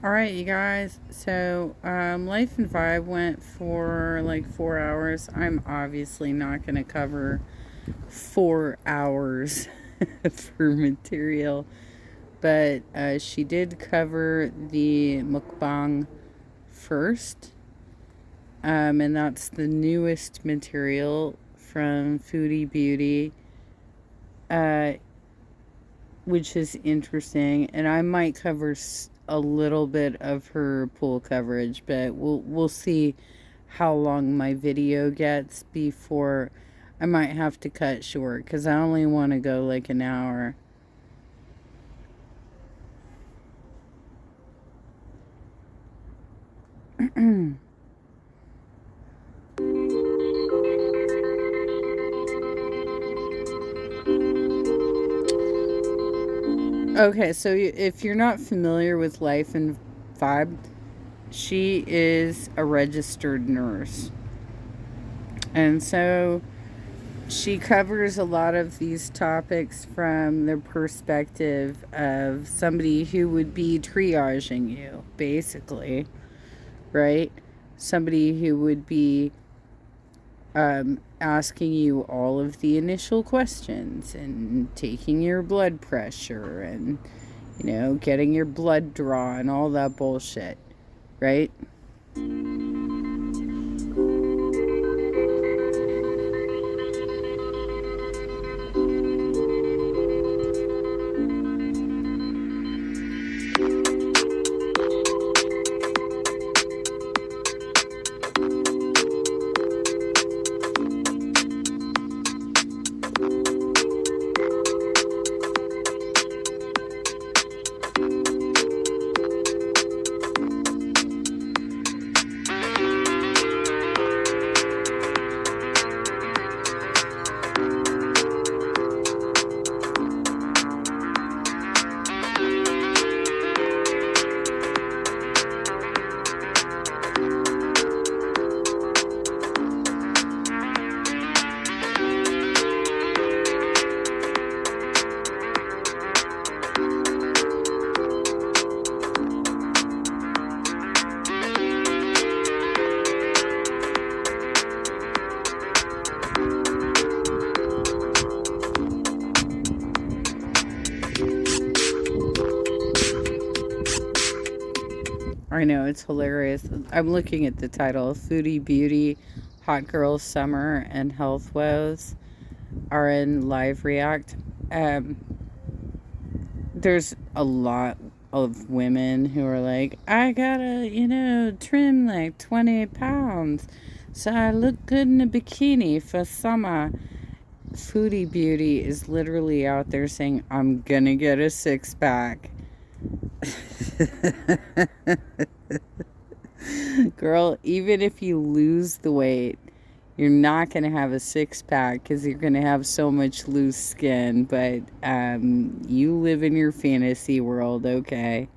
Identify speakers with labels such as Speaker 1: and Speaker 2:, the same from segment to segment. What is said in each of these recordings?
Speaker 1: All right, you guys. So, Life and Vibe went for like 4 hours. I'm obviously not going to cover 4 hours for material, but she did cover the mukbang first, and that's the newest material from Foodie Beauty, uh, which is interesting. And I might cover a little bit of her pool coverage, but we'll see how long my video gets before I might have to cut short because I only want to go like an hour. Okay, so if you're not familiar with Life and Vibe, she is a registered nurse. And so she covers a lot of these topics from the perspective of somebody who would be triaging you, basically, right? Somebody who would be asking you all of the initial questions and taking your blood pressure and, getting your blood draw and all that bullshit, right? I know, it's hilarious. I'm looking at the title: Foodie Beauty, Hot Girl Summer, and Health Woes are in Live React. Um, there's a lot of women who are like, I gotta, trim like 20 pounds so I look good in a bikini for summer. Foodie Beauty is literally out there saying, I'm gonna get a six pack. Girl, even if you lose the weight, you're not going to have a six pack because you're going to have so much loose skin. But you live in your fantasy world, okay?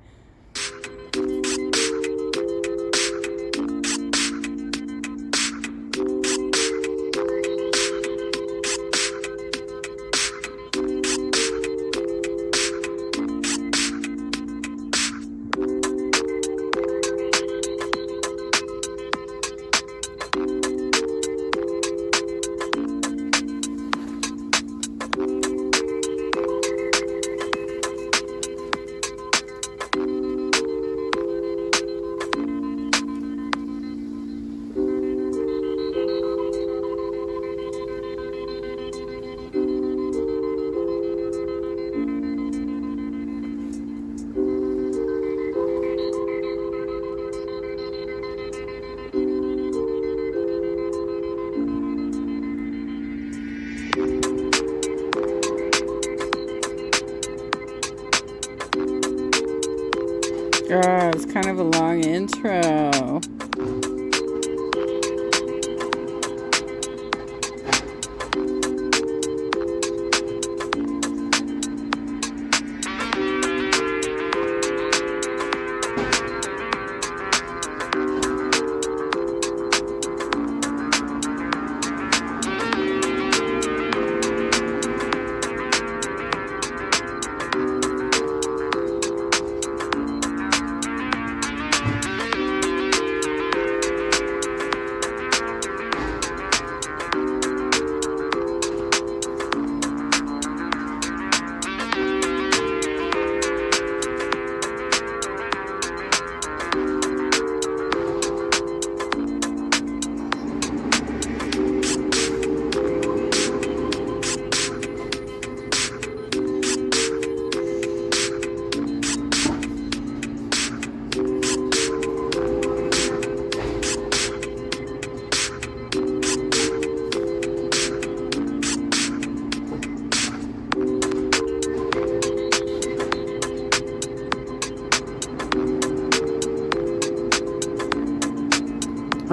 Speaker 1: Oh, it's kind of a long intro.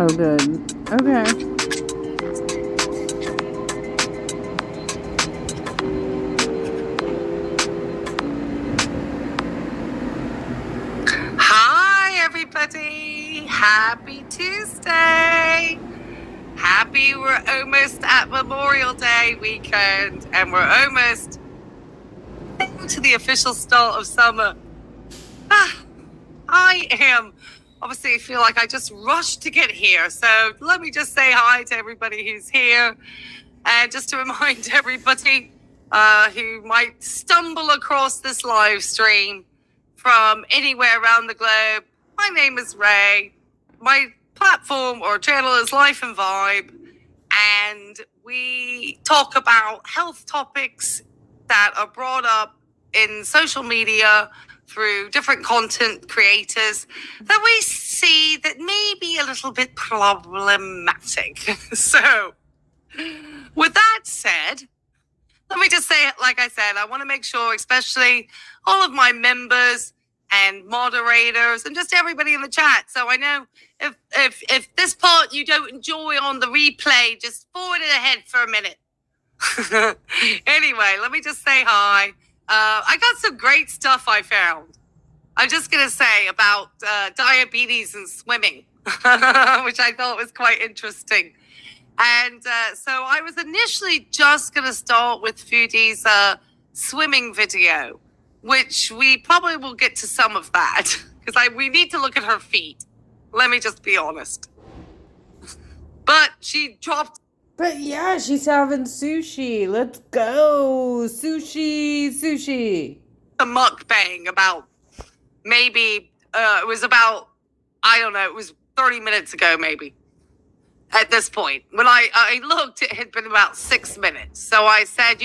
Speaker 1: Oh, good. Okay.
Speaker 2: Hi, everybody. Happy Tuesday. Happy we're almost at Memorial Day weekend and we're almost to the official start of summer. I am obviously feel like I just rushed to get here. So let me just say hi to everybody who's here. And just to remind everybody who might stumble across this live stream from anywhere around the globe, my name is Ray. My platform or channel is Life and Vibe. And we talk about health topics that are brought up in social media through different content creators that we see that may be a little bit problematic. So, with that said, let me just say, like I said, I want to make sure, especially all of my members and moderators and just everybody in the chat. So I know if this part you don't enjoy on the replay, just forward it ahead for a minute. Anyway, let me just say hi. I got some great stuff I found. I'm just going to say about diabetes and swimming, which I thought was quite interesting. And so I was initially just going to start with Foodie's swimming video, which we probably will get to some of that because we need to look at her feet. Let me just be honest. But she dropped.
Speaker 1: But yeah, she's having sushi. Let's go. Sushi.
Speaker 2: A mukbang about maybe, it was about, I don't know, it was 30 minutes ago maybe. At this point, when I looked, it had been about 6 minutes. So I said,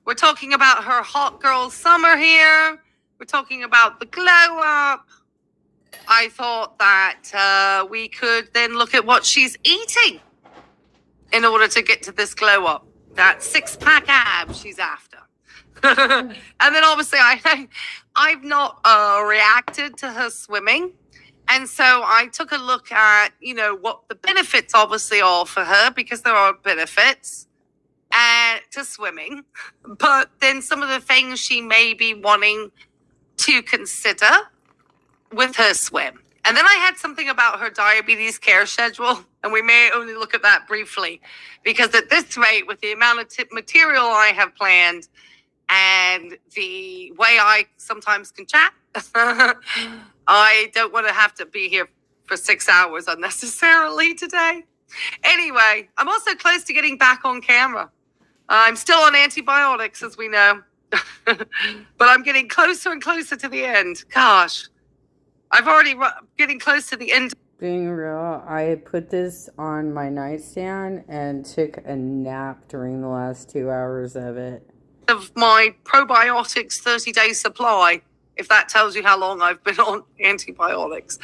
Speaker 2: we're talking about her hot girl summer here. We're talking about the glow up. I thought that we could then look at what she's eating in order to get to this glow up. That 6-pack abs she's after. And then obviously I've not reacted to her swimming. And so I took a look at, what the benefits obviously are for her, because there are benefits to swimming, but then some of the things she may be wanting to consider with her swim. And then I had something about her diabetes care schedule, and we may only look at that briefly, because at this rate, with the amount of material I have planned and the way I sometimes can chat, I don't want to have to be here for 6 hours unnecessarily today. Anyway, I'm also close to getting back on camera. I'm still on antibiotics, as we know, but I'm getting closer and closer to the end. Gosh, I've already getting close to the end.
Speaker 1: Being real, I put this on my nightstand and took a nap during the last 2 hours of it.
Speaker 2: Of my probiotics 30-day supply, if that tells you how long I've been on antibiotics.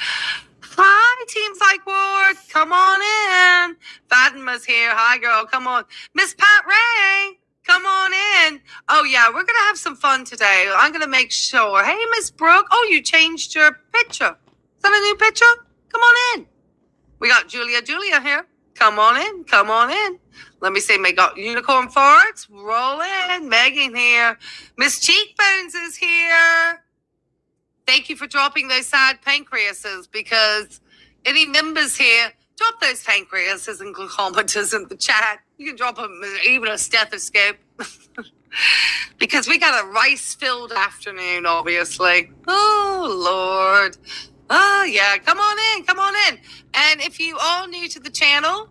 Speaker 2: Hi, Team Psych Ward. Come on in. Fatima's here. Hi, girl. Come on. Miss Pat Ray, come on in. Oh, yeah, we're going to have some fun today. I'm going to make sure. Hey, Miss Brooke. Oh, you changed your picture. Is that a new picture? Come on in. We got Julia here. Come on in. Come on in. Let me see. We got Unicorn Farts. Roll in. Megan here. Miss Cheekbones is here. Thank you for dropping those sad pancreases, because any members here, drop those pancreases and glucometers in the chat. You can drop them, even a stethoscope, because we got a rice-filled afternoon, obviously. Oh, Lord. Oh, yeah. Come on in. Come on in. And if you are new to the channel,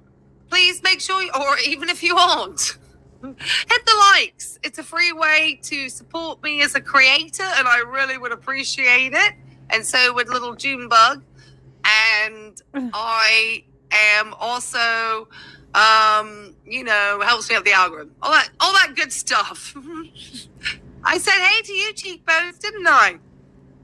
Speaker 2: please make sure, or even if you aren't, hit the likes. It's a free way to support me as a creator, and I really would appreciate it. And so would little Junebug. And I am also, helps me out the algorithm. All that good stuff. I said hey to you, Cheekbones, didn't I?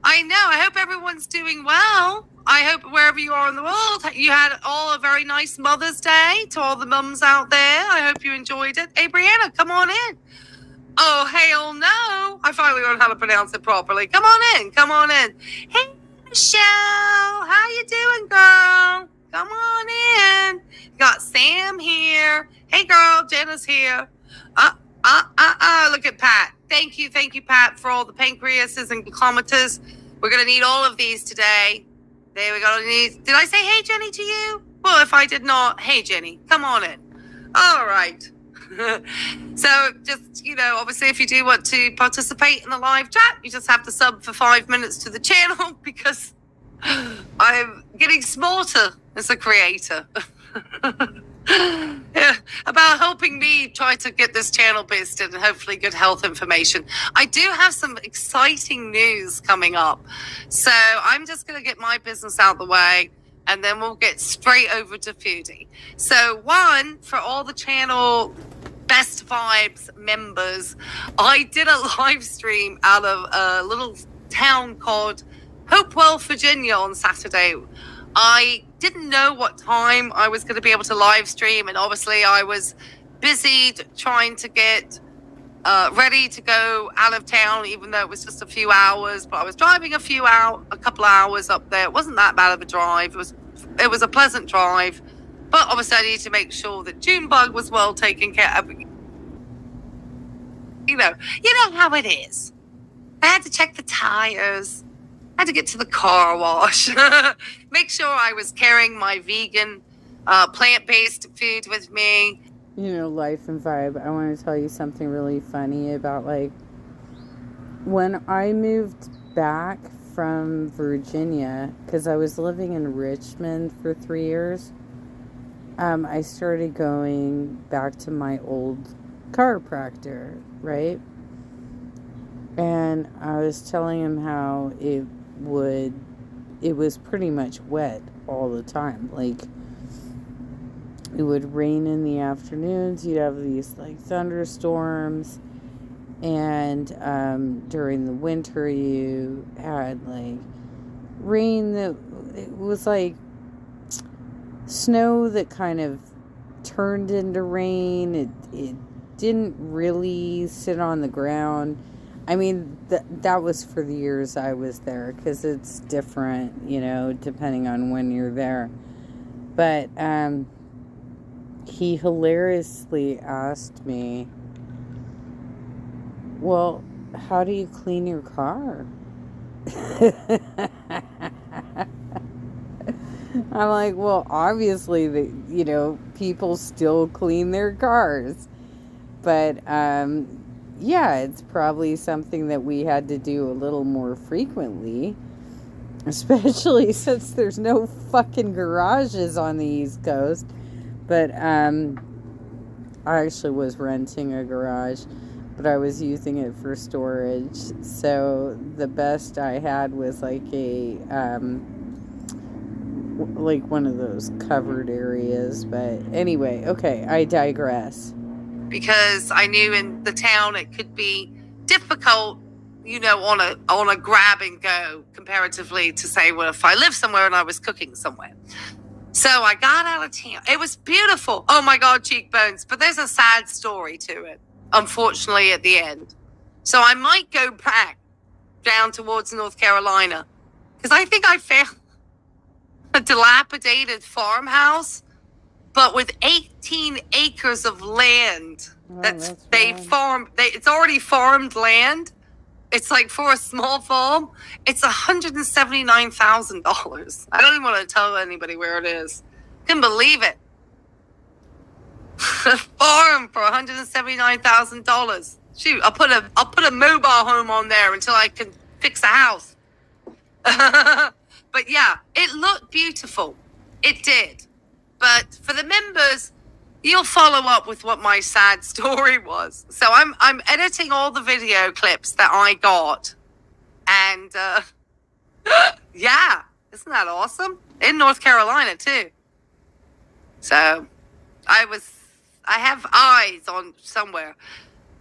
Speaker 2: I know. I hope everyone's doing well. I hope wherever you are in the world, you had all a very nice Mother's Day to all the mums out there. I hope you enjoyed it. Hey, Brianna, come on in. Oh, hell no. I finally learned how to pronounce it properly. Come on in. Come on in. Hey, Michelle. How you doing, girl? Come on in. Got Sam here. Hey, girl, Jenna's here. Look at Pat. Thank you, Pat, for all the pancreases and glucometers. We're going to need all of these today. There we go. Did I say hey, Jenny, to you? Well, if I did not, hey, Jenny, come on in. All right. So just, obviously if you do want to participate in the live chat, you just have to sub for 5 minutes to the channel because I'm getting smarter as a creator. Yeah, about helping me try to get this channel based in hopefully good health information. I do have some exciting news coming up. So I'm just going to get my business out of the way and then we'll get straight over to foodie. So one, for all the channel Best Vibes members, I did a live stream out of a little town called Hopewell, Virginia on Saturday. I didn't know what time I was going to be able to live stream, and obviously I was busy trying to get ready to go out of town, even though it was just a few hours. But I was driving a couple hours up there. It wasn't that bad of a drive. It was a pleasant drive, but obviously I needed to make sure that Junebug was well taken care of. You know how it is. I had to check the tires. I had to get to the car wash. Make sure I was carrying my vegan, plant-based food with me.
Speaker 1: Life and vibe. I want to tell you something really funny about, when I moved back from Virginia, because I was living in Richmond for 3 years, I started going back to my old chiropractor, right? And I was telling him how it was pretty much wet all the time. It would rain in the afternoons. You'd have these thunderstorms, and during the winter you had rain that it was snow that kind of turned into rain. It didn't really sit on the ground. I mean, that was for the years I was there, because it's different, depending on when you're there. But he hilariously asked me, well, how do you clean your car? I'm like, well, obviously, people still clean their cars. But, yeah, it's probably something that we had to do a little more frequently, especially since there's no fucking garages on the East Coast. But I actually was renting a garage, but I was using it for storage. So the best I had was one of those covered areas. But anyway, okay, I digress.
Speaker 2: Because I knew in the town it could be difficult, on a grab and go comparatively to say, well, if I live somewhere and I was cooking somewhere. So I got out of town. It was beautiful. Oh my God, cheekbones. But there's a sad story to it, unfortunately, at the end. So I might go back down towards North Carolina, because I think I found a dilapidated farmhouse, but with 18 acres of land. It's already farmed land. It's for a small farm. It's $179,000. I don't even want to tell anybody where it is. Couldn't believe it. A farm for $179,000. Shoot, I'll put a mobile home on there until I can fix a house. But yeah, it looked beautiful. It did. But for the members, you'll follow up with what my sad story was. So I'm editing all the video clips that I got. And yeah, isn't that awesome? In North Carolina too. So I have eyes on somewhere.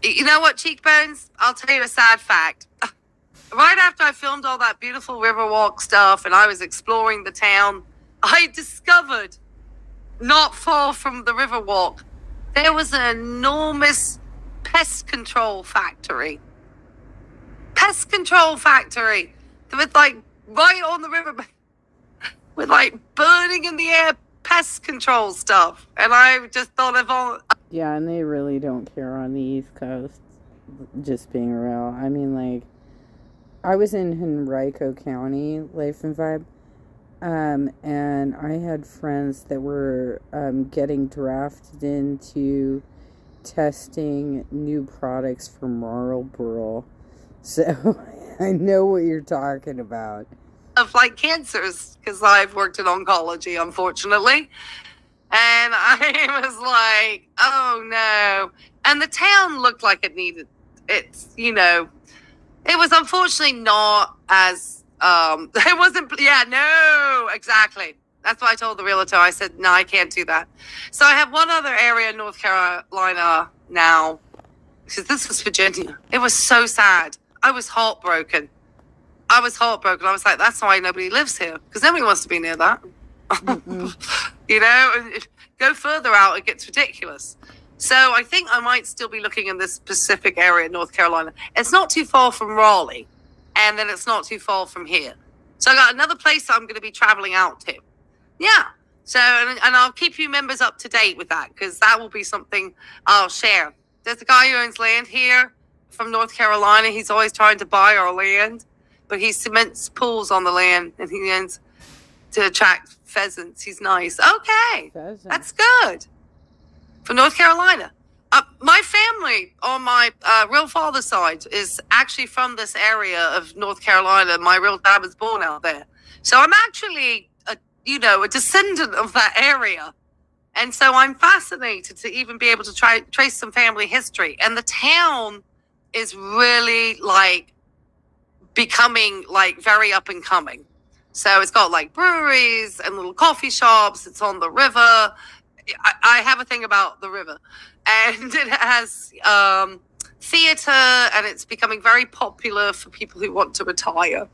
Speaker 2: You know what, cheekbones? I'll tell you a sad fact. Right after I filmed all that beautiful Riverwalk stuff and I was exploring the town, I discovered, not far from the Riverwalk, there was an enormous pest control factory. Pest control factory. With right on the river. with like burning in the air pest control stuff. And I just thought of all.
Speaker 1: Yeah, and they really don't care on the East Coast, just being real. I mean, like, I was in Henrico County, Life and Vibe, and I had friends that were getting drafted into testing new products for Marlboro. So I know what you're talking about.
Speaker 2: Of like cancers, because I've worked in oncology, unfortunately. And I was like, oh no. And the town looked like it needed, it's, you know, it was unfortunately not as, it wasn't, yeah, no, exactly. That's what I told the realtor. I said, no, I can't do that. So I have one other area in North Carolina now, because this was Virginia. It was so sad. I was heartbroken. I was like, that's why nobody lives here, because nobody wants to be near that. You know, go further out, it gets ridiculous. So I think I might still be looking in this specific area in North Carolina. It's not too far from Raleigh, and then it's not too far from here. So I got another place I'm going to be traveling out to. Yeah. So, and I'll keep you members up to date with that, because that will be something I'll share. There's a guy who owns land here from North Carolina. He's always trying to buy our land, but he cements pools on the land, and he ends to attract pheasants. He's nice. Okay. Pheasant. That's good. From North Carolina. My family on my real father's side is actually from this area of North Carolina. My real dad was born out there. So I'm actually, a descendant of that area. And so I'm fascinated to even be able to trace some family history. And the town is really like becoming like very up and coming. So it's got like breweries and little coffee shops. It's on the river. I have a thing about the river, and it has theater, and it's becoming very popular for people who want to retire.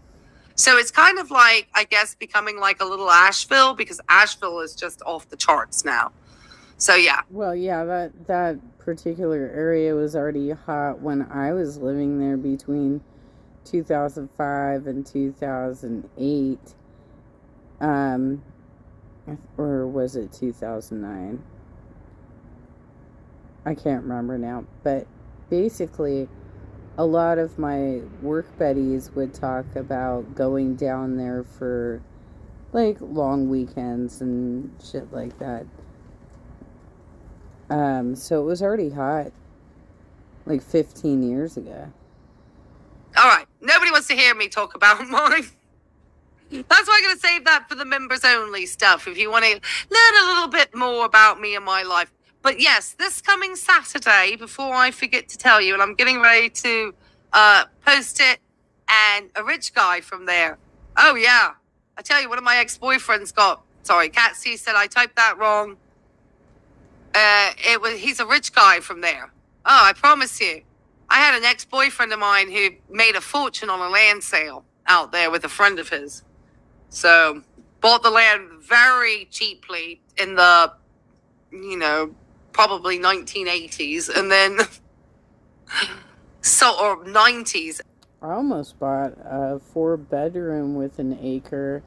Speaker 2: So it's kind of like, I guess, becoming like a little Asheville, because Asheville is just off the charts now. So yeah.
Speaker 1: Well, yeah, that particular area was already hot when I was living there between 2005 and 2008. Or was it 2009? I can't remember now. But basically, a lot of my work buddies would talk about going down there for like long weekends and shit like that. So it was already hot like 15 years ago.
Speaker 2: All right. Nobody wants to hear me talk about mine. That's why I'm going to save that for the members only stuff, if you want to learn a little bit more about me and my life. But yes, this coming Saturday, before I forget to tell you, and I'm getting ready to post it, and a rich guy from there. Oh, yeah. I tell you, one of my ex-boyfriends Catsy said I typed that wrong. He's a rich guy from there. Oh, I promise you. I had an ex-boyfriend of mine who made a fortune on a land sale out there with a friend of his. So, bought the land very cheaply in the, probably 1980s, and then, or 90s.
Speaker 1: I almost bought a 4-bedroom with an acre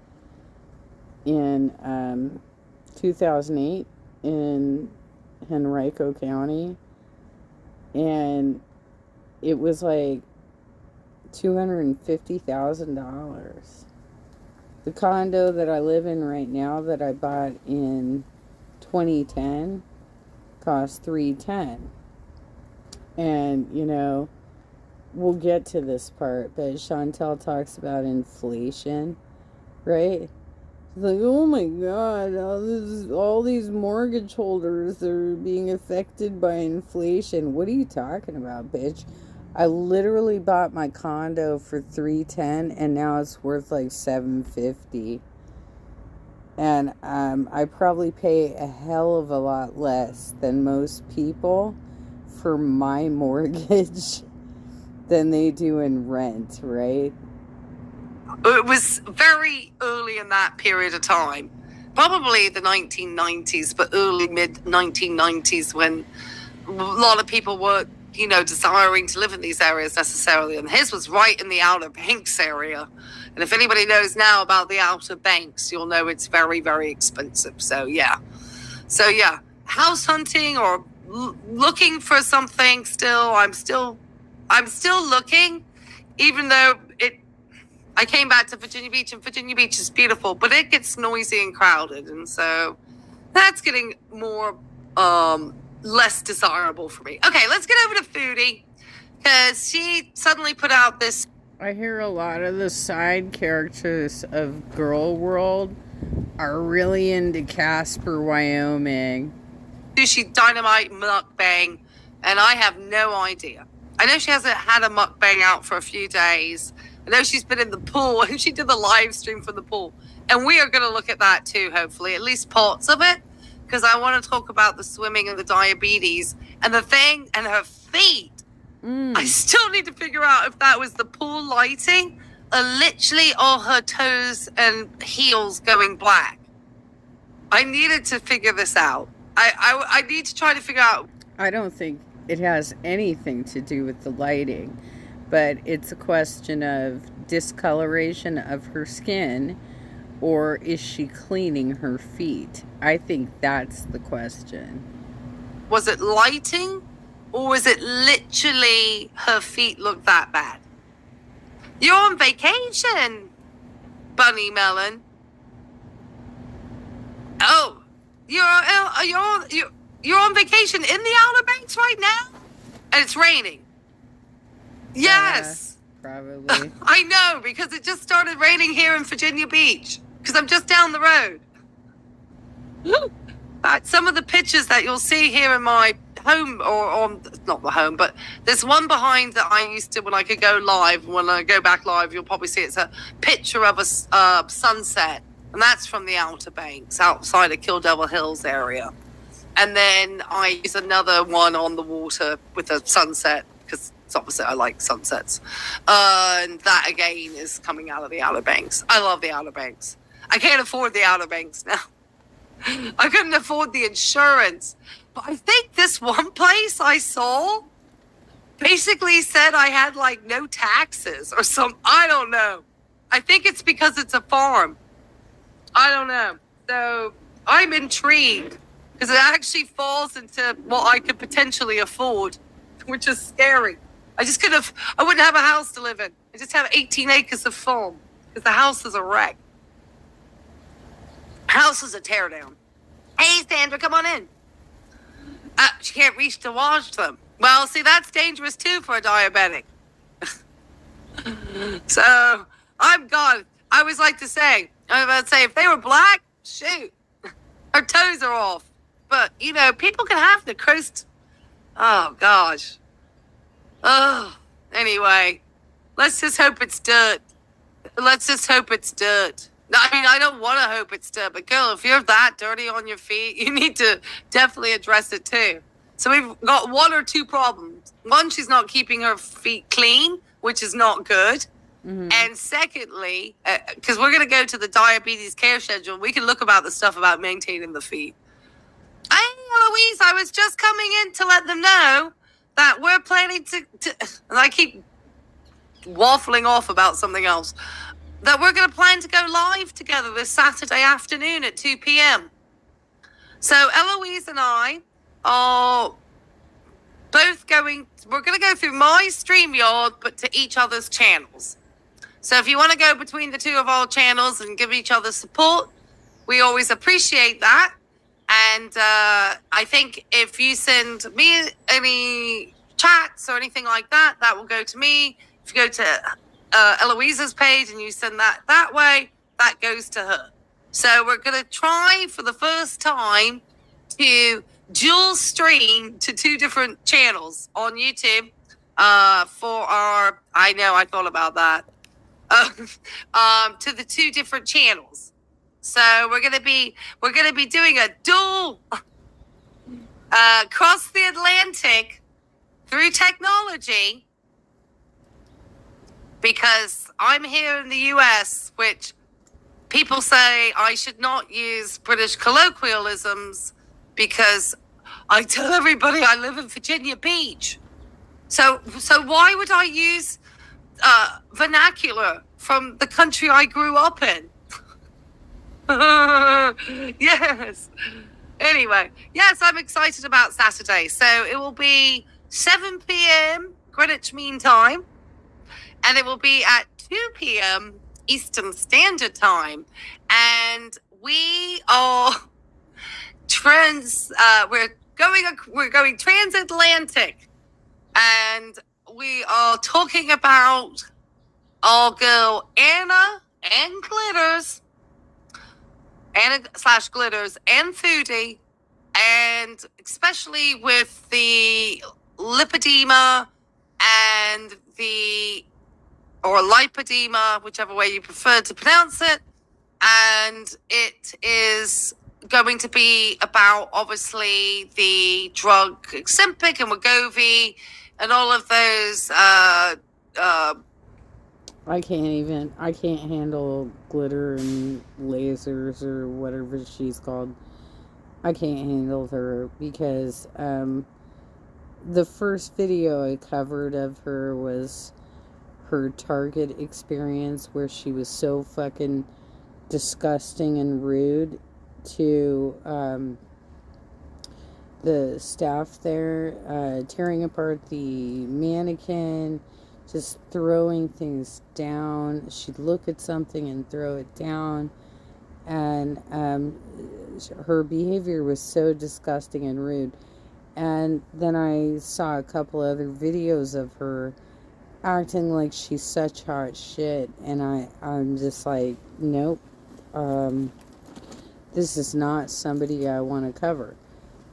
Speaker 1: in 2008 in Henrico County, and it was like $250,000. The condo that I live in right now that I bought in 2010 cost $310. And, we'll get to this part, but Chantel talks about inflation, right? It's like, oh my God, all these mortgage holders are being affected by inflation. What are you talking about, bitch? I literally bought my condo for $310, and now it's worth like $750. And I probably pay a hell of a lot less than most people for my mortgage than they do in rent, right?
Speaker 2: It was very early in that period of time, probably the 1990s, but early mid 1990s, when a lot of people were desiring to live in these areas necessarily. And his was right in the Outer Banks area. And if anybody knows now about the Outer Banks, you'll know it's very, very expensive. So yeah, house hunting or looking for something. I'm still looking, even though I came back to Virginia Beach, and Virginia Beach is beautiful, but it gets noisy and crowded, and so that's getting more less desirable for me. Okay, let's get over to Foodie, because she suddenly put out this.
Speaker 1: I hear a lot of the side characters of Girl World are really into Casper, Wyoming.
Speaker 2: Sushi Dynamite mukbang, and I have no idea. I know she hasn't had a mukbang out for a few days. I know she's been in the pool, and she did the live stream from the pool. And we are going to look at that too, hopefully, at least parts of it, because I want to talk about the swimming and the diabetes and the thing and her feet. I still need to figure out if that was the pool lighting or literally all her toes and heels going black. I needed to figure this out. I need to try to figure out.
Speaker 1: I don't think it has anything to do with the lighting, but it's a question of discoloration of her skin, or is she cleaning her feet? I think that's the question.
Speaker 2: Was it lighting, or was it literally her feet look that bad? You're on vacation, Bunny Melon. Oh, you're on vacation in the Outer Banks right now, and it's raining. Yes.
Speaker 1: Probably.
Speaker 2: I know, because it just started raining here in Virginia Beach, because I'm just down the road. Some of the pictures that you'll see here in my home, or not the home, but there's one behind that I used to, when I could go live. When I go back live, you'll probably see it's a picture of a sunset, and that's from the Outer Banks, outside of Kill Devil Hills area. And then I use another one on the water with a sunset, because it's opposite. I like sunsets. And that again is coming out of the Outer Banks. I love the Outer Banks. I can't afford the Outer Banks now. I couldn't afford the insurance. But I think this one place I saw basically said I had like no taxes or some. I don't know. I think it's because it's a farm. I don't know. So I'm intrigued, because it actually falls into what I could potentially afford, which is scary. I wouldn't have a house to live in. I just have 18 acres of farm, because the house is a wreck. House is a teardown. Hey, Sandra, come on in. She can't reach to wash them. Well, see, that's dangerous too for a diabetic. So I'm gone. I was about to say, if they were black, shoot, her toes are off. But, people can have the crust. Oh, gosh. Oh, anyway, let's just hope it's dirt. Let's just hope it's dirt. I mean, I don't want to hope it's dirt, but girl, if you're that dirty on your feet, you need to definitely address it too. So we've got one or two problems. One, she's not keeping her feet clean, which is not good. Mm-hmm. And secondly, because we're going to go to the diabetes care schedule, we can look about the stuff about maintaining the feet. Hey, Eloise, I was just coming in to let them know that we're planning to and I keep waffling off about something else, that we're going to plan to go live together this Saturday afternoon at 2 p.m. So Eloise and I are both we're going to go through my StreamYard, but to each other's channels. So if you want to go between the two of our channels and give each other support, we always appreciate that. And I think if you send me any chats or anything like that, that will go to me. If you go to Eloise's page and you send that way, that goes to her. So we're going to try for the first time to dual stream to two different channels on YouTube for our, I know, I thought about that, to the two different channels. So we're gonna be doing a dual across the Atlantic through technology, because I'm here in the U.S., which people say I should not use British colloquialisms, because I tell everybody I live in Virginia Beach. So why would I use vernacular from the country I grew up in? Yes. Anyway, yes, I'm excited about Saturday. So it will be 7 p.m. Greenwich Mean Time, and it will be at 2 p.m. Eastern Standard Time. And we are we're going transatlantic, and we are talking about our girl Anna and Glitters, Anna/Glitters and Foodie, and especially with the lipedema and or lipedema, whichever way you prefer to pronounce it. And it is going to be about, obviously, the drug Ozempic and Wegovy and all of those.
Speaker 1: I can't handle glitter and lasers or whatever she's called. I can't handle her because the first video I covered of her was her Target experience, where she was so fucking disgusting and rude to the staff there, tearing apart the mannequin, just throwing things down. She'd look at something and throw it down, and her behavior was so disgusting and rude. And then I saw a couple other videos of her acting like she's such hot shit, and I'm just like, nope, this is not somebody I want to cover.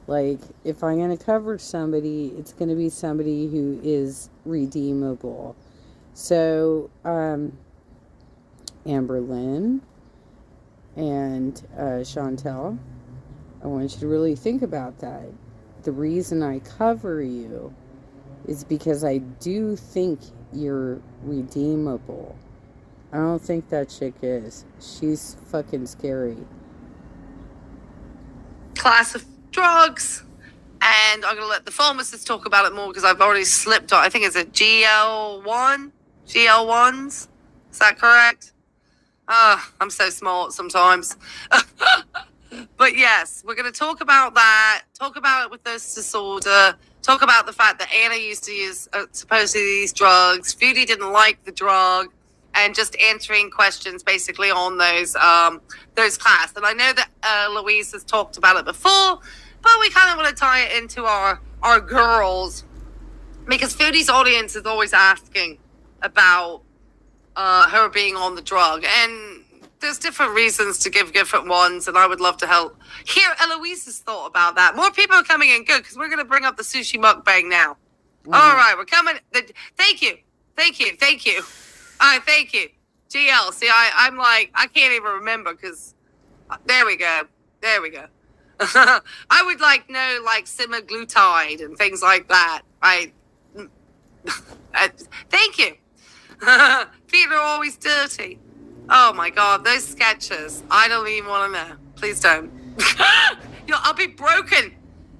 Speaker 1: Like, if I'm going to cover somebody, it's going to be somebody who is redeemable. So, Amber Lynn and Chantel, I want you to really think about that. The reason I cover you is because I do think you're redeemable. I don't think that chick is. She's fucking scary.
Speaker 2: Class of drugs, and I'm going to let the pharmacist talk about it more because I've already slipped on. I think it's a GL1, GL1s. Is that correct? I'm so smart sometimes. But yes, we're going to talk about that, talk about it with this disorder, talk about the fact that Anna used to use supposedly these drugs. Foodie didn't like the drug, and just answering questions basically on those class. And I know that Louise has talked about it before, but we kind of want to tie it into our girls, because Foodie's audience is always asking about her being on the drug, and there's different reasons to give different ones, and I would love to hear Eloise's thought about that. More people are coming in, good, because we're going to bring up the sushi mukbang now. Mm-hmm. All right, we're coming. Thank you. Thank you. GL, see, I'm like, I can't even remember, because there we go. I would know semaglutide and things like that. Thank you. Feet are always dirty. Oh my God, those sketches. I don't even want to know. Please don't. I'll be broken.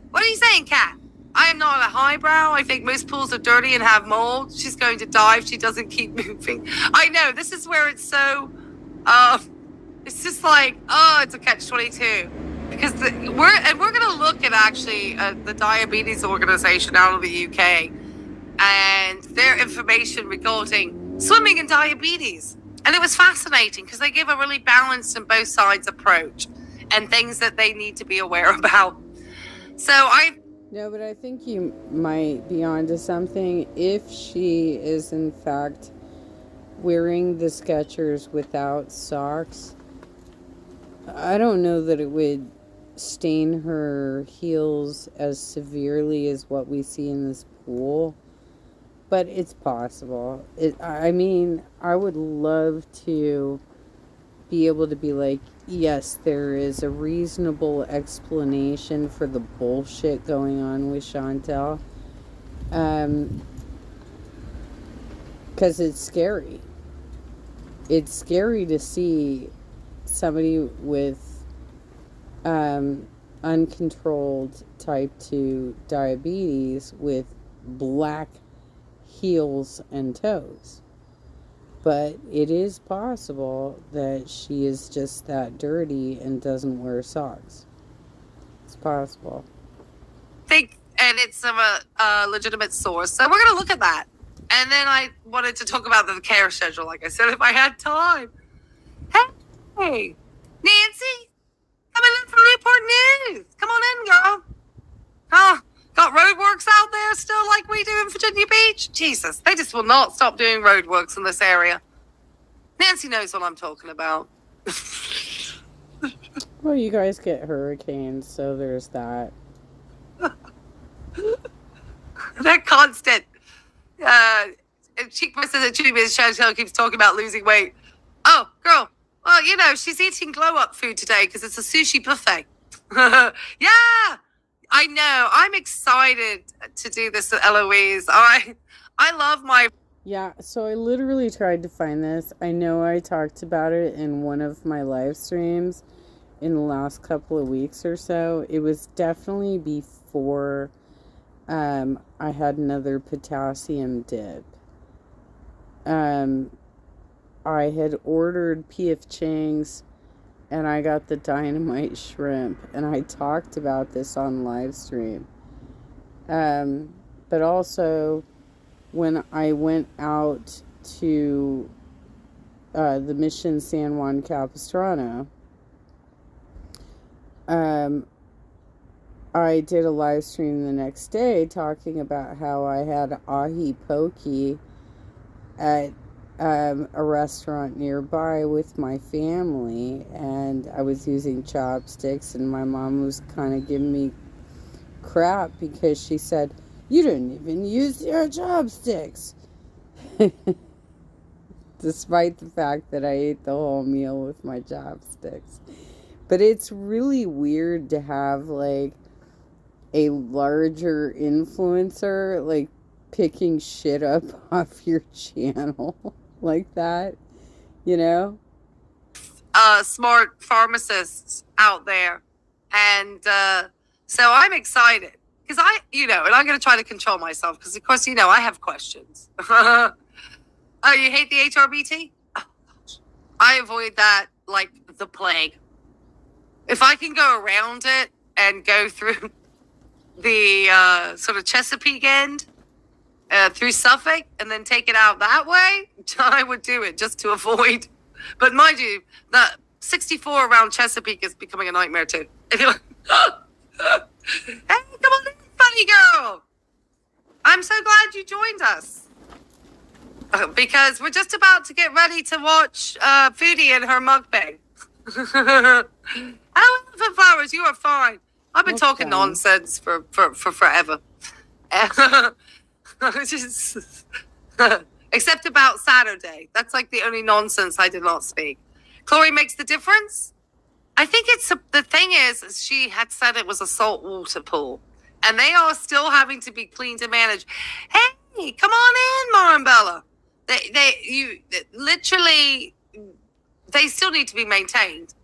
Speaker 2: What are you saying, Kat? I am not a highbrow. I think most pools are dirty and have mold. She's going to die if she doesn't keep moving. I know, this is where it's so, it's just like, it's a catch-22. Because we're going to look at actually the Diabetes Organization out of the UK and their information regarding swimming and diabetes. And it was fascinating because they give a really balanced and both sides approach and things that they need to be aware about.
Speaker 1: No, but I think you might be onto something. If she is in fact wearing the Skechers without socks, I don't know that it would stain her heels as severely as what we see in this pool. But it's possible. I would love to be able to be like, yes, there is a reasonable explanation for the bullshit going on with Chantel. Because it's scary. It's scary to see somebody with uncontrolled type 2 diabetes with black heels and toes. But it is possible that she is just that dirty and doesn't wear socks. It's possible.
Speaker 2: And it's a legitimate source. So we're going to look at that. And then I wanted to talk about the care schedule, like I said, if I had time. Hey, Nancy, coming in from Newport News. Come on in, girl. Oh, got roadworks out there still like we do in Virginia Beach? Jesus, they just will not stop doing roadworks in this area. Nancy knows what I'm talking about.
Speaker 1: Well, you guys get hurricanes, so there's that.
Speaker 2: That constant. Cheek says that Chantel keeps talking about losing weight. Oh, girl. Well, you know, she's eating glow-up food today because it's a sushi buffet. Yeah, I know. I'm excited to do this at Eloise. I love my...
Speaker 1: Yeah, so I literally tried to find this. I know I talked about it in one of my live streams in the last couple of weeks or so. It was definitely before I had another potassium dip. I had ordered P.F. Chang's and I got the dynamite shrimp, and I talked about this on live stream. But also, when I went out to the Mission San Juan Capistrano, I did a live stream the next day talking about how I had ahi poke at a restaurant nearby with my family, and I was using chopsticks, and my mom was kind of giving me crap because she said, "You didn't even use your chopsticks," despite the fact that I ate the whole meal with my chopsticks. But it's really weird to have like a larger influencer like picking shit up off your channel like that, you know?
Speaker 2: Smart pharmacists out there. And so I'm excited because and I'm going to try to control myself because, of course, I have questions. Oh, you hate the HRBT? Oh, gosh. I avoid that like the plague. If I can go around it and go through the sort of Chesapeake end, through Suffolk, and then take it out that way, I would do it just to avoid. But mind you, the 64 around Chesapeake is becoming a nightmare too. Hey, come on in, funny girl. I'm so glad you joined us. Because we're just about to get ready to watch Foodie and her mukbang. Hello, Elephant Flowers, you are fine. I've been talking nonsense for forever. Except about Saturday. That's like the only nonsense I did not speak. Chloe makes the difference. I think the thing is she had said it was a saltwater pool, and they are still having to be cleaned and managed. Hey, come on in, Marambella. They still need to be maintained.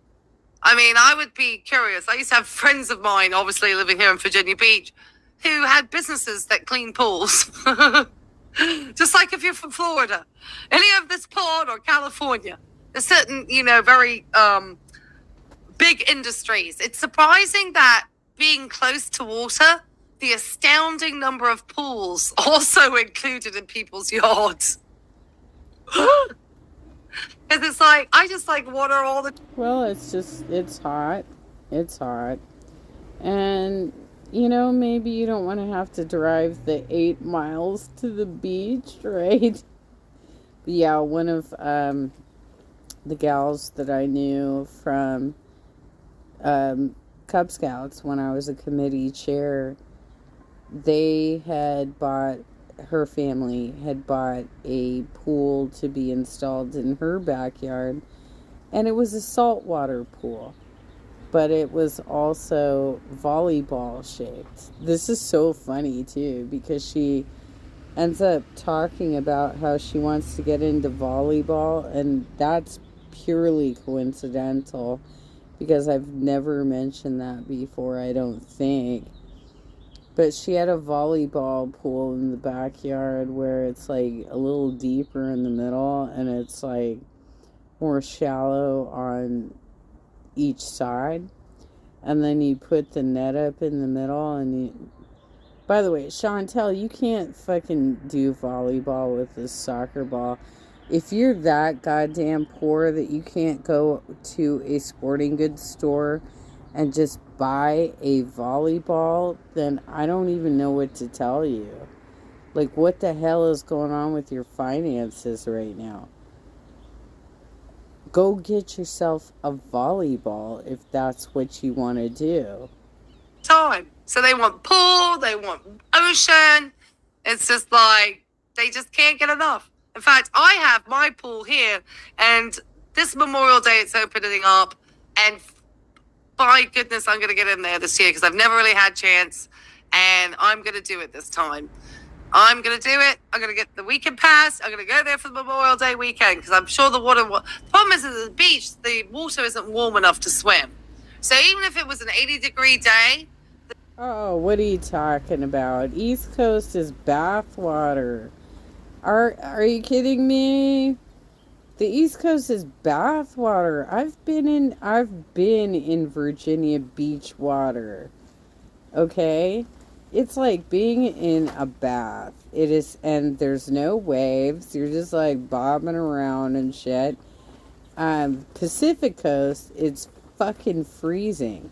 Speaker 2: I mean, I would be curious. I used to have friends of mine, obviously living here in Virginia Beach, who had businesses that clean pools. Just like if you're from Florida, any of this part or California, there's certain, very big industries. It's surprising that being close to water, the astounding number of pools also included in people's yards. Because it's like, I just like water all the time.
Speaker 1: Well, it's hot. It's hot. And, maybe you don't want to have to drive the 8 miles to the beach, right? But yeah, one of the gals that I knew from Cub Scouts when I was a committee chair, her family had bought a pool to be installed in her backyard, and it was a saltwater pool, but it was also volleyball shaped. This is so funny too, because she ends up talking about how she wants to get into volleyball, and that's purely coincidental because I've never mentioned that before, I don't think. But she had a volleyball pool in the backyard where it's like a little deeper in the middle and it's like more shallow on each side. And then you put the net up in the middle and you... By the way, Chantel, you can't fucking do volleyball with this soccer ball. If you're that goddamn poor that you can't go to a sporting goods store and just buy a volleyball, then I don't even know what to tell you. Like, what the hell is going on with your finances right now? Go get yourself a volleyball if that's what you want to do.
Speaker 2: Time. So they want pool, they want ocean. It's just like, they just can't get enough. In fact, I have my pool here, and this Memorial Day it's opening up, and by goodness, I'm going to get in there this year because I've never really had a chance, and I'm going to do it this time. I'm going to do it. I'm going to get the weekend pass. I'm going to go there for the Memorial Day weekend because I'm sure the problem is at the beach, the water isn't warm enough to swim. So even if it was an 80-degree day.
Speaker 1: Oh, what are you talking about? East Coast is bath water. Are you kidding me? The East Coast is bath water. I've been in Virginia Beach water. Okay? It's like being in a bath. It is, and there's no waves. You're just like bobbing around and shit. Pacific Coast, it's fucking freezing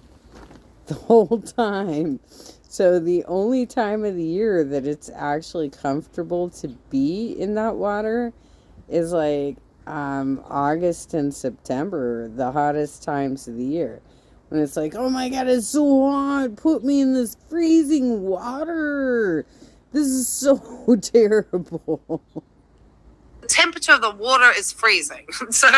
Speaker 1: the whole time. So the only time of the year that it's actually comfortable to be in that water is like August and September, the hottest times of the year. When it's like, oh my god, it's so hot, put me in this freezing water. This is so terrible.
Speaker 2: The temperature of the water is freezing. So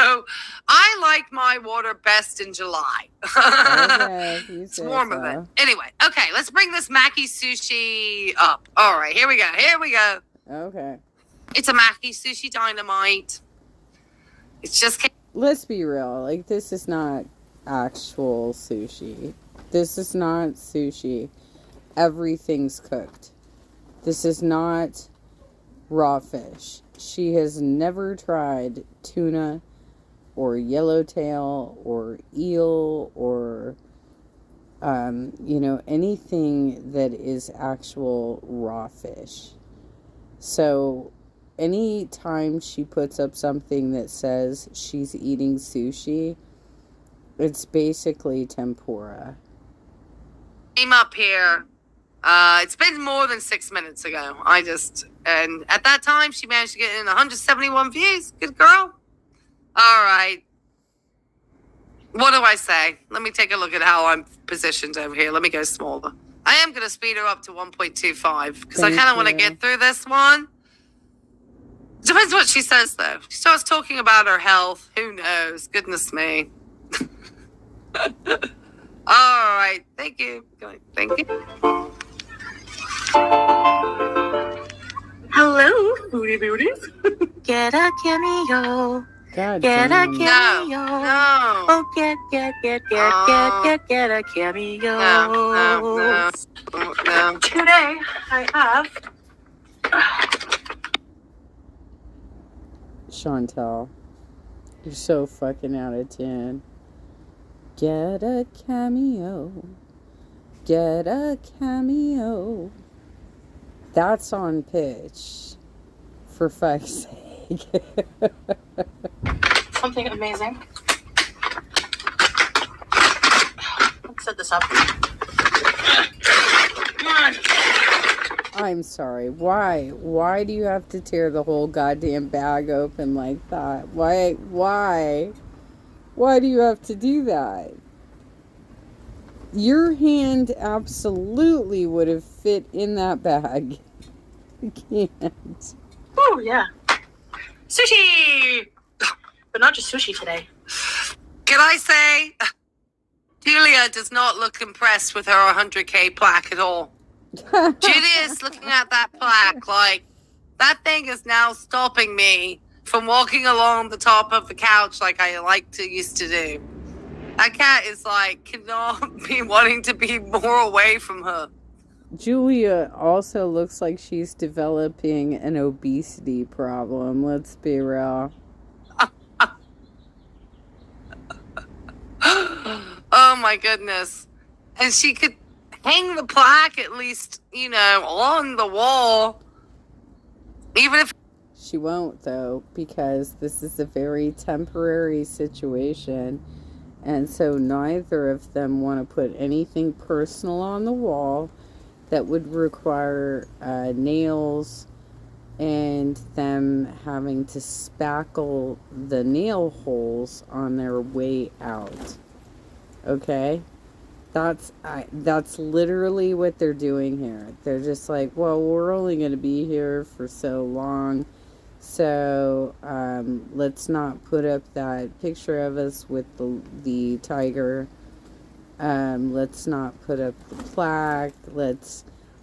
Speaker 2: I like my water best in July.
Speaker 1: Okay,
Speaker 2: it's warmer then. Anyway, okay, let's bring this Maki sushi up. All right, here we go.
Speaker 1: Okay.
Speaker 2: It's a Maki sushi dynamite. It's just...
Speaker 1: Let's be real. Like, this is not actual sushi. This is not sushi. Everything's cooked. This is not raw fish. She has never tried tuna or yellowtail or eel or anything that is actual raw fish. So any time she puts up something that says she's eating sushi, it's basically tempura.
Speaker 2: Came up here. It's been more than 6 minutes ago. And at that time, she managed to get in 171 views. Good girl. All right. What do I say? Let me take a look at how I'm positioned over here. Let me go smaller. I am going to speed her up to 1.25 because I kind of want to get through this one. Depends what she says, though. She starts talking about her health. Who knows? Goodness me. All right. Thank you. Thank you.
Speaker 3: Hello, booty beauties. Get a cameo.
Speaker 1: God
Speaker 3: Get a
Speaker 1: damn.
Speaker 3: cameo.
Speaker 2: No.
Speaker 3: Oh, get a cameo.
Speaker 2: No.
Speaker 3: Today, I have...
Speaker 1: Chantel, you're so fucking out of 10. Get a cameo. Get a cameo. That's on pitch. For fuck's sake.
Speaker 3: something amazing. Let's set this up. Come on.
Speaker 1: I'm sorry. Why? Why do you have to tear the whole goddamn bag open like that? Why? Why do you have to do that? Your hand absolutely would have fit in that bag. You can't.
Speaker 3: Oh, yeah. Sushi! But not just sushi today.
Speaker 2: Can I say, Julia does not look impressed with her 100K plaque at all. Julia is looking at that plaque like, that thing is now stopping me from walking along the top of the couch like I used to do. That cat is like, cannot be wanting to be more away from her.
Speaker 1: Julia also looks like she's developing an obesity problem. Let's be real.
Speaker 2: Oh my goodness. And she could hang the plaque at least, on the wall. Even if
Speaker 1: She won't, though, because this is a very temporary situation. And so neither of them want to put anything personal on the wall that would require nails and them having to spackle the nail holes on their way out. Okay? That's literally what they're doing here. They're just like, well, we're only going to be here for so long, so let's not put up that picture of us with the tiger. Let's not put up the plaque.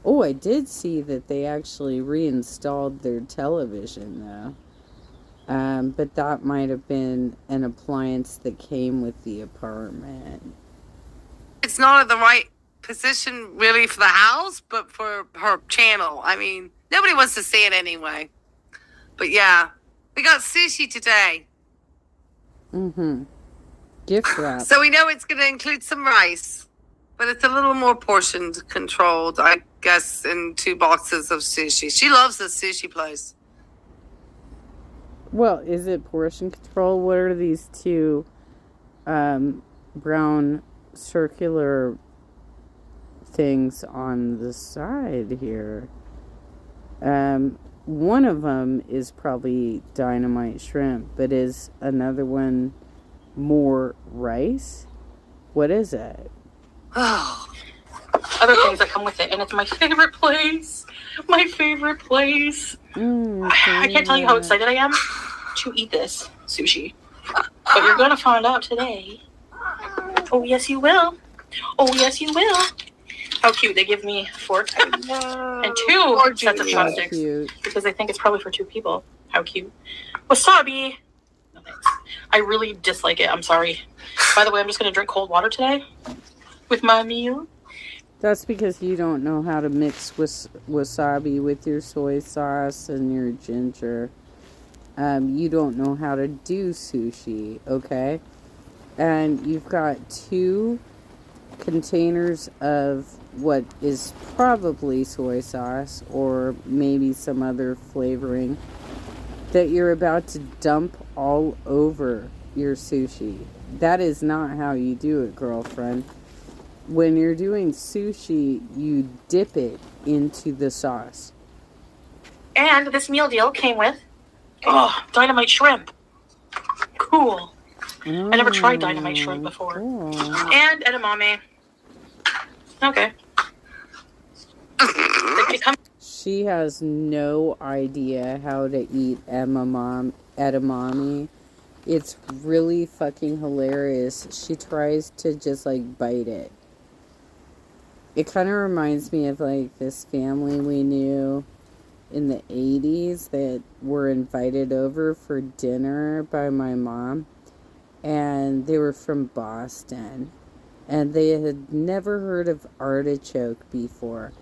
Speaker 1: Oh, I did see that they actually reinstalled their television, though. But that might have been an appliance that came with the apartment.
Speaker 2: it's not at the right position really for the house, but for her channel. I mean, nobody wants to see it anyway. But yeah, we got sushi today.
Speaker 1: Mm-hmm. Gift wrap.
Speaker 2: So we know it's going to include some rice, but it's a little more portioned controlled, I guess, in 2 boxes of sushi. She loves the sushi place.
Speaker 1: Well, is it portion control? What are these 2 brown circular things on the side here? One of them is probably dynamite shrimp, but is another one more rice? What is it?
Speaker 3: Other things that come with it, and it's my favorite place. My favorite place. I can't tell you how excited I am to eat this sushi. But you're gonna find out today. Oh, yes, you will. Oh, yes, you will. How cute. They give me fork and 2 sets of chopsticks. Because they think it's probably for 2 people. How cute. Wasabi. No, thanks. I really dislike it. I'm sorry. By the way, I'm just going to drink cold water today with my meal.
Speaker 1: That's because you don't know how to mix wasabi with your soy sauce and your ginger. You don't know how to do sushi, okay? And you've got 2 containers of what is probably soy sauce or maybe some other flavoring that you're about to dump all over your sushi. That is not how you do it, girlfriend. When you're doing sushi, you dip it into the sauce.
Speaker 3: And this meal deal came with dynamite shrimp. Cool. I never tried dynamite shrimp before.
Speaker 1: Cool.
Speaker 3: And edamame. Okay.
Speaker 1: She has no idea how to eat edamame. It's really fucking hilarious. She tries to just like bite it. It kind of reminds me of like this family we knew in the 80s that were invited over for dinner by my mom. And they were from Boston. And they had never heard of artichoke before.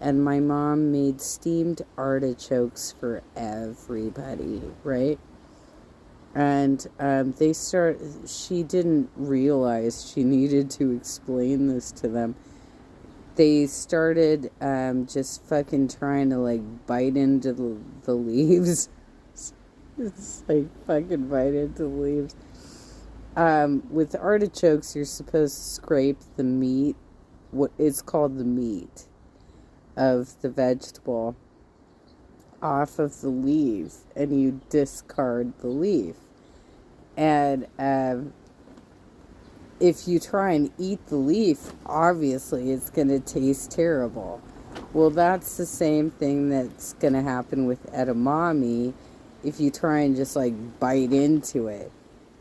Speaker 1: And my mom made steamed artichokes for everybody, right? And she didn't realize she needed to explain this to them. They started just fucking trying to like bite into the leaves. It's like fucking bite into the leaves. With artichokes, you're supposed to scrape the meat. What it's called the meat of the vegetable off of the leaf, and you discard the leaf. And if you try and eat the leaf, obviously it's going to taste terrible. Well, that's the same thing that's going to happen with edamame if you try and just like bite into it.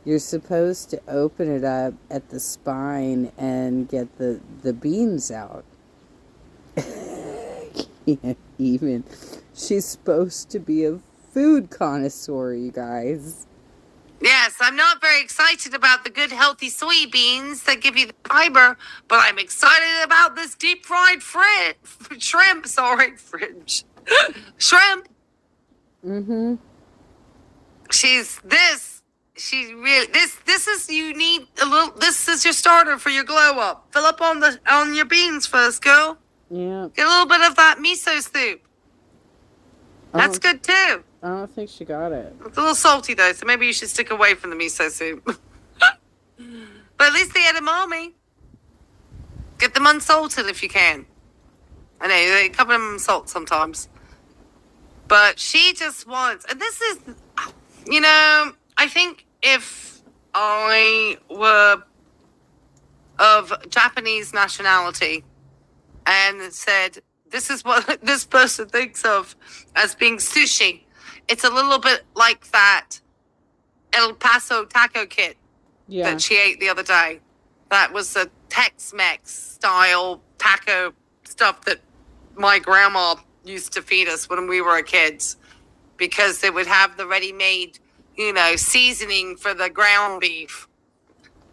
Speaker 1: You're supposed to open it up at the spine and get the beans out. Can't even. She's supposed to be a food connoisseur, you guys.
Speaker 2: Yes, I'm not very excited about the good, healthy soybeans that give you the fiber, but I'm excited about this deep fried shrimp. Sorry, fridge. Shrimp.
Speaker 1: Mm-hmm.
Speaker 2: This is, you need a little, this is your starter for your glow up. Fill up on your beans first, girl.
Speaker 1: Yeah.
Speaker 2: Get a little bit of that miso soup. That's good too.
Speaker 1: I don't think she got it.
Speaker 2: It's a little salty though, so maybe you should stick away from the miso soup. But at least the edamame. Get them unsalted if you can. I know, they cover them in salt sometimes. But she just wants, and this is, I think if I were of Japanese nationality and said, this is what this person thinks of as being sushi, it's a little bit like that El Paso taco kit that she ate the other day. That was a Tex-Mex style taco stuff that my grandma used to feed us when we were kids, because they would have the ready-made, seasoning for the ground beef.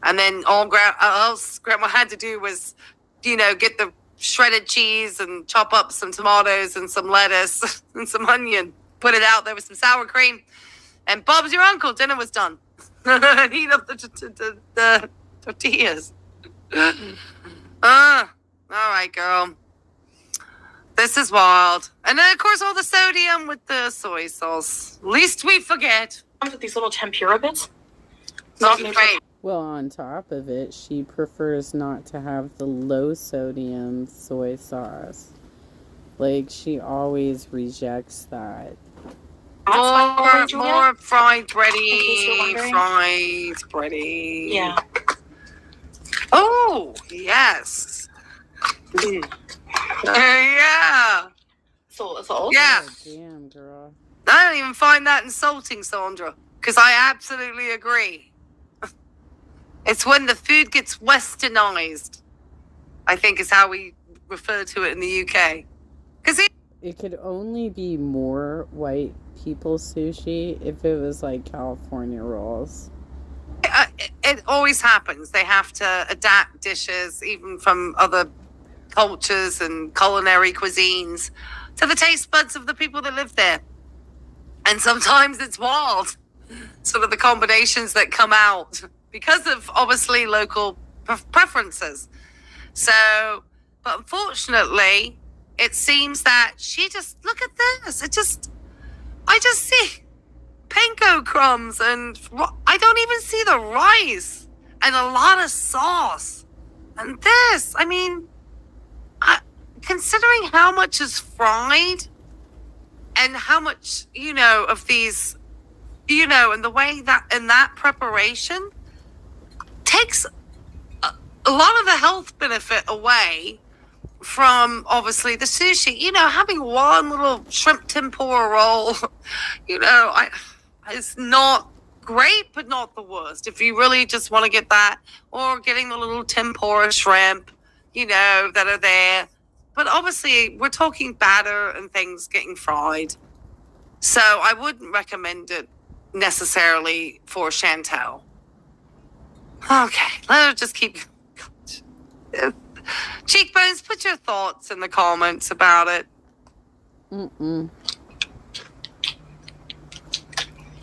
Speaker 2: And then all grandma had to do was, get the shredded cheese and chop up some tomatoes and some lettuce and some onion, put it out there with some sour cream, and Bob's your uncle. Dinner was done. And heat up the tortillas. All right, girl. This is wild. And then, of course, all the sodium with the soy sauce. Least we forget.
Speaker 3: Comes with these little tempura bits.
Speaker 2: Not great.
Speaker 1: Well, on top of it, she prefers not to have the low sodium soy sauce. Like, she always rejects that.
Speaker 2: More fried bready. Fried bready.
Speaker 3: Yeah.
Speaker 2: Oh, yes. Yeah.
Speaker 3: Salt?
Speaker 2: Yeah.
Speaker 1: Oh, damn, girl.
Speaker 2: I don't even find that insulting, Sandra, because I absolutely agree. It's when the food gets westernized, I think is how we refer to it in the UK. Because
Speaker 1: It could only be more white people sushi if it was like California rolls.
Speaker 2: it always happens. They have to adapt dishes, even from other cultures and culinary cuisines, to the taste buds of the people that live there. And sometimes it's wild, sort of the combinations that come out because of obviously local preferences. So, but unfortunately, it seems that she just, look at this. I just see panko crumbs and I don't even see the rice and a lot of sauce. And this, I mean, considering how much is fried and how much, of these, and the way that, in that preparation takes a lot of the health benefit away from obviously the sushi. Having one little shrimp tempura roll, it's not great, but not the worst. If you really just want to get that, or getting the little tempura shrimp, that are there. But obviously, we're talking batter and things getting fried. So I wouldn't recommend it necessarily for Chantel. Okay, let's just keep... Cheekbones, put your thoughts in the comments about it.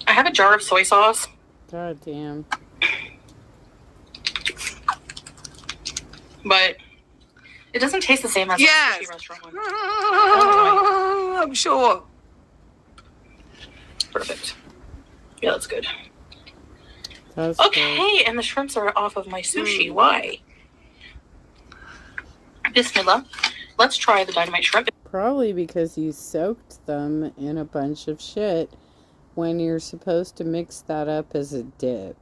Speaker 3: I have a jar of soy sauce.
Speaker 1: God damn.
Speaker 3: But it doesn't taste the same as a sushi restaurant one.
Speaker 2: I'm sure.
Speaker 3: Perfect. Yeah, that's good.
Speaker 1: That's
Speaker 3: okay,
Speaker 1: good.
Speaker 3: and the shrimps are off of my sushi. Why? Bismillah. Let's try the dynamite shrimp.
Speaker 1: Probably because you soaked them in a bunch of shit when you're supposed to mix that up as a dip.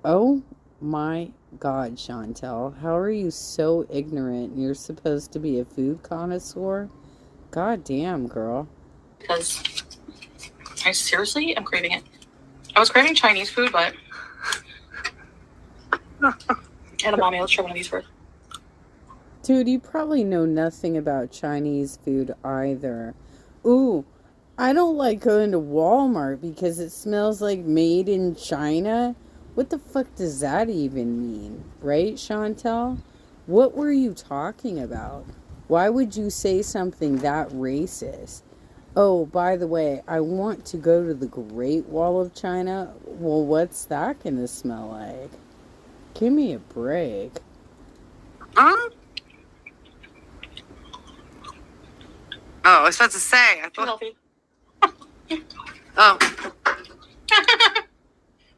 Speaker 1: Oh my God, Chantel. How are you so ignorant? You're supposed to be a food connoisseur? God damn, girl.
Speaker 3: Because I seriously am craving it. I was craving Chinese food, but... Edamame, let's try one of these first.
Speaker 1: Dude, you probably know nothing about Chinese food either. Ooh, I don't like going to Walmart because it smells like made in China. What the fuck does that even mean? Right, Chantel? What were you talking about? Why would you say something that racist? Oh, by the way, I want to go to the Great Wall of China. Well, what's that gonna smell like? Give me a break.
Speaker 2: Huh? Oh, I was about to say. I
Speaker 3: Too
Speaker 2: thought.
Speaker 3: healthy.
Speaker 2: Oh,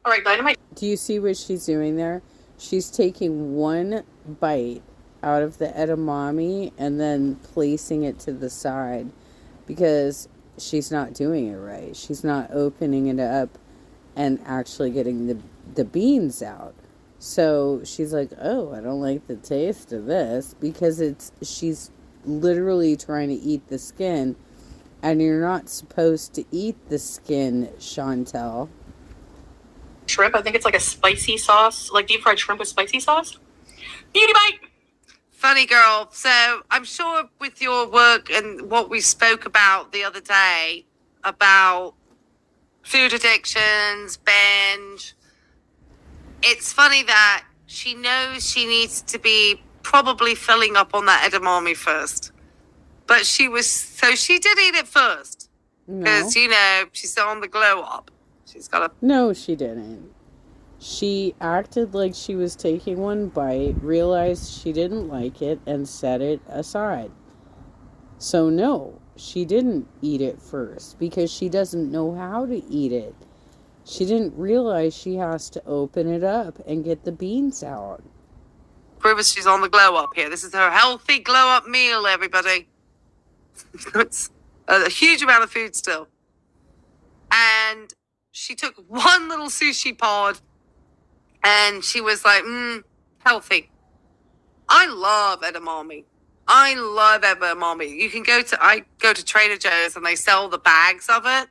Speaker 3: All right, Dynamite.
Speaker 1: Do you see what she's doing there? She's taking one bite out of the edamame and then placing it to the side because she's not doing it right. She's not opening it up and actually getting the beans out. So she's like, "Oh, I don't like the taste of this," because she's literally trying to eat the skin, and you're not supposed to eat the skin, Chantel.
Speaker 3: Shrimp. I think it's like a spicy sauce, like deep fried shrimp with spicy sauce. Beauty bite.
Speaker 2: funny girl. So I'm sure with your work and what we spoke about the other day about food addictions, binge, it's funny that she knows she needs to be probably filling up on that edamame first. But she did eat it first.
Speaker 1: No.
Speaker 2: Because, she's on the glow up. She's got a...
Speaker 1: No, she didn't. She acted like she was taking one bite, realized she didn't like it, and set it aside. So no, she didn't eat it first because she doesn't know how to eat it. She didn't realize she has to open it up and get the beans out.
Speaker 2: Proves she's on the glow up here. This is her healthy glow up meal, everybody. It's a huge amount of food still. And she took one little sushi pod and she was like, healthy. I love edamame. I love edamame. I go to Trader Joe's and they sell the bags of it.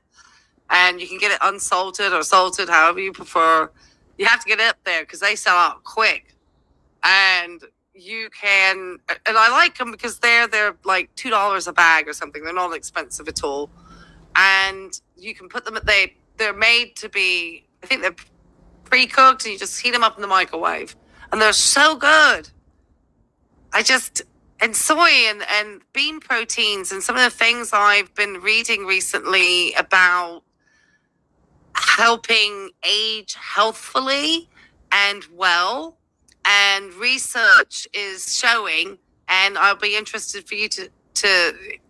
Speaker 2: And you can get it unsalted or salted, however you prefer. You have to get it up there because they sell out quick. And I like them because they're like $2 a bag or something. They're not expensive at all. And you can put them they're made to be, I think they're pre-cooked and you just heat them up in the microwave. And they're so good. And soy and bean proteins and some of the things I've been reading recently about helping age healthfully and well, and research is showing, and I'll be interested for you to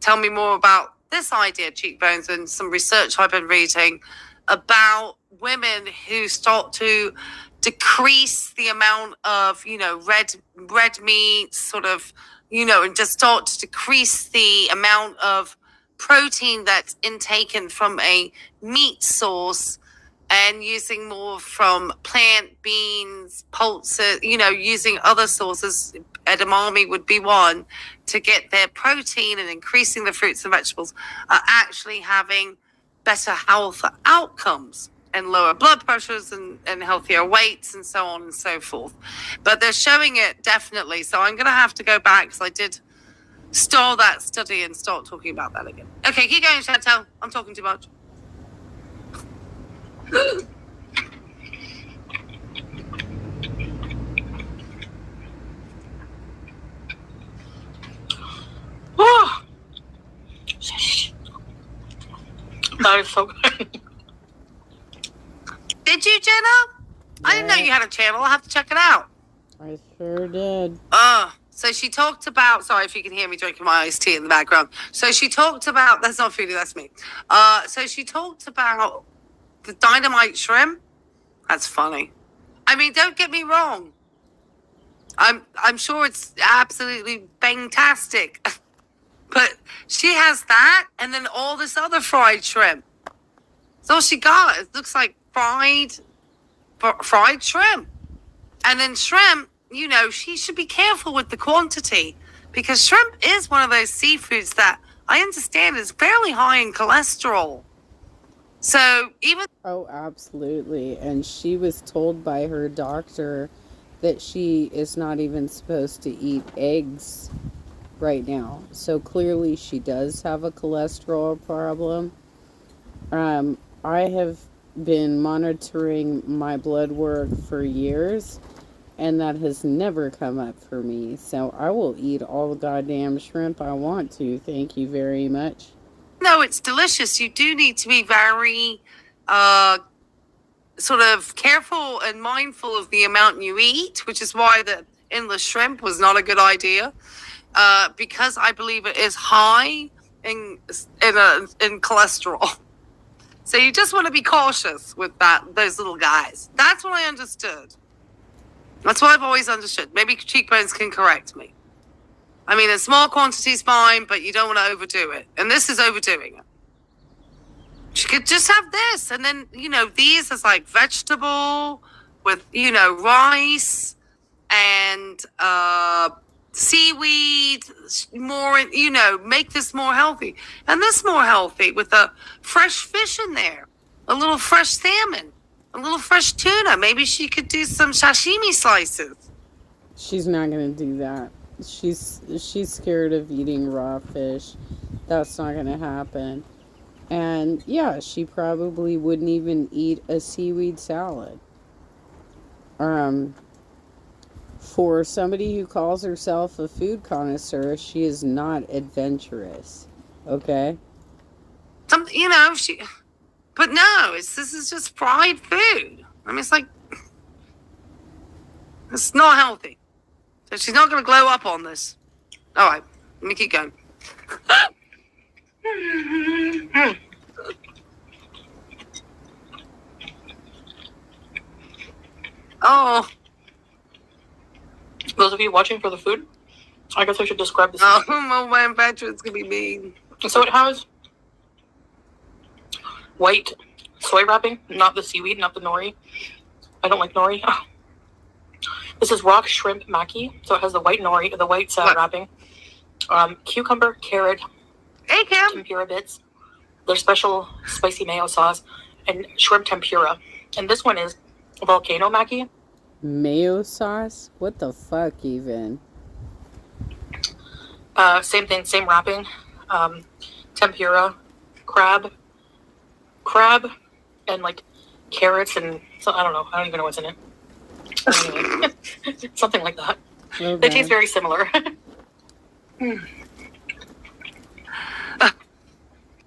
Speaker 2: tell me more about this idea, cheekbones, and some research I've been reading about women who start to decrease the amount of, red meat, sort of, and just start to decrease the amount of protein that's intaken from a meat source and using more from plant, beans, pulses, using other sources. Edamame would be one, to get their protein, and increasing the fruits and vegetables are actually having better health outcomes and lower blood pressures and healthier weights and so on and so forth. But they're showing it definitely. So I'm going to have to go back because I did stall that study and start talking about that again. Okay, keep going, Chantel. I'm talking too much.
Speaker 3: That is so good.
Speaker 2: Did you, Jenna? I didn't know you had a channel. I'll have to check it out.
Speaker 1: I sure did.
Speaker 2: So she talked about, sorry if you can hear me drinking my iced tea in the background. So she talked about, that's not Foodie, that's me. So she talked about the dynamite shrimp. That's funny. I mean, don't get me wrong. I'm sure it's absolutely fantastic. But she has that and then all this other fried shrimp. That's all she got. It looks like fried shrimp. And then shrimp, she should be careful with the quantity because shrimp is one of those seafoods that I understand is fairly high in cholesterol. So even...
Speaker 1: Oh, absolutely. And she was told by her doctor that she is not even supposed to eat eggs right now. So clearly she does have a cholesterol problem. I have been monitoring my blood work for years, and that has never come up for me. So I will eat all the goddamn shrimp I want to. Thank you very much.
Speaker 2: No, it's delicious. You do need to be very sort of careful and mindful of the amount you eat, which is why the endless shrimp was not a good idea. Because I believe it is high in cholesterol. So you just want to be cautious with those little guys. That's what I understood. That's what I've always understood. Maybe Cheekbones can correct me. I mean, in small quantities, fine, but you don't want to overdo it. And this is overdoing it. You could just have this, and then, these as like vegetable with, rice and seaweed, more, make this more healthy. And this more healthy with a fresh fish in there, a little fresh salmon, a little fresh tuna. Maybe she could do some sashimi slices.
Speaker 1: She's not gonna do that. She's scared of eating raw fish. That's not gonna happen. And yeah, she probably wouldn't even eat a seaweed salad. For somebody who calls herself a food connoisseur, she is not adventurous. Okay?
Speaker 2: But no, this is just fried food. I mean, it's like, it's not healthy. So she's not going to glow up on this. All right, let me keep going. Oh.
Speaker 3: Those of you watching for the food, I guess I should describe this.
Speaker 2: Oh, my manufacturer's going to be mean.
Speaker 3: So it has white soy wrapping, not the seaweed, not the nori. I don't like nori. Oh. This is rock shrimp maki, so it has the white nori, the white wrapping. Cucumber, carrot, tempura bits, their special spicy mayo sauce, and shrimp tempura. And this one is volcano maki.
Speaker 1: Mayo sauce? What the fuck even?
Speaker 3: Same thing, same wrapping. Tempura, crab, and like carrots and so I don't know. I don't even know what's in it. Anyway, something like that. Okay. They taste very similar.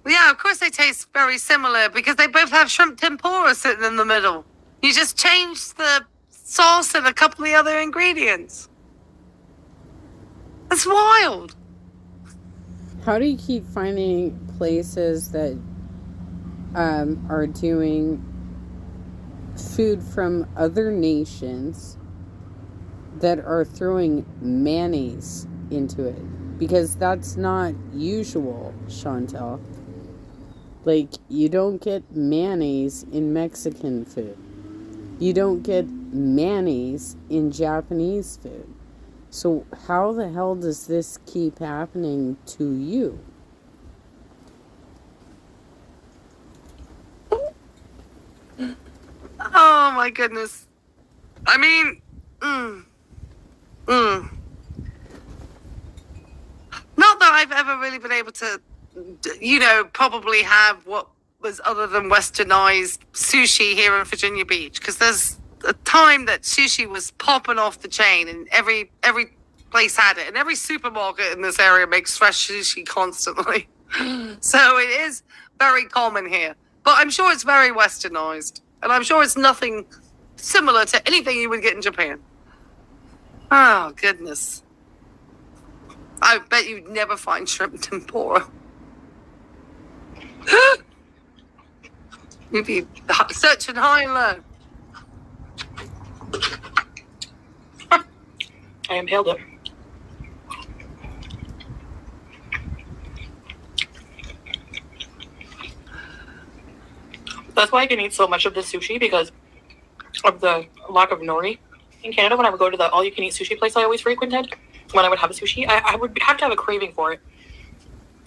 Speaker 2: Yeah, of course they taste very similar because they both have shrimp tempura sitting in the middle. You just change the sauce and a couple of the other ingredients. That's wild.
Speaker 1: How do you keep finding places that are doing food from other nations that are throwing mayonnaise into it? Because that's not usual, Chantel. Like, you don't get mayonnaise in Mexican food. You don't get mayonnaise in Japanese food. So how the hell does this keep happening to you?
Speaker 2: Oh my goodness. I mean, not that I've ever really been able to, probably have what was other than westernized sushi here in Virginia Beach. Because there's a time that sushi was popping off the chain and every place had it. And every supermarket in this area makes fresh sushi constantly. So it is very common here. But I'm sure it's very westernized. And I'm sure it's nothing similar to anything you would get in Japan. Oh, goodness. I bet you'd never find shrimp tempura. You'd be searching high and low.
Speaker 3: I impaled it. That's why I can eat so much of this sushi, because of the lack of nori. In Canada, when I would go to the all-you-can-eat sushi place I always frequented, when I would have a sushi, I would have to have a craving for it.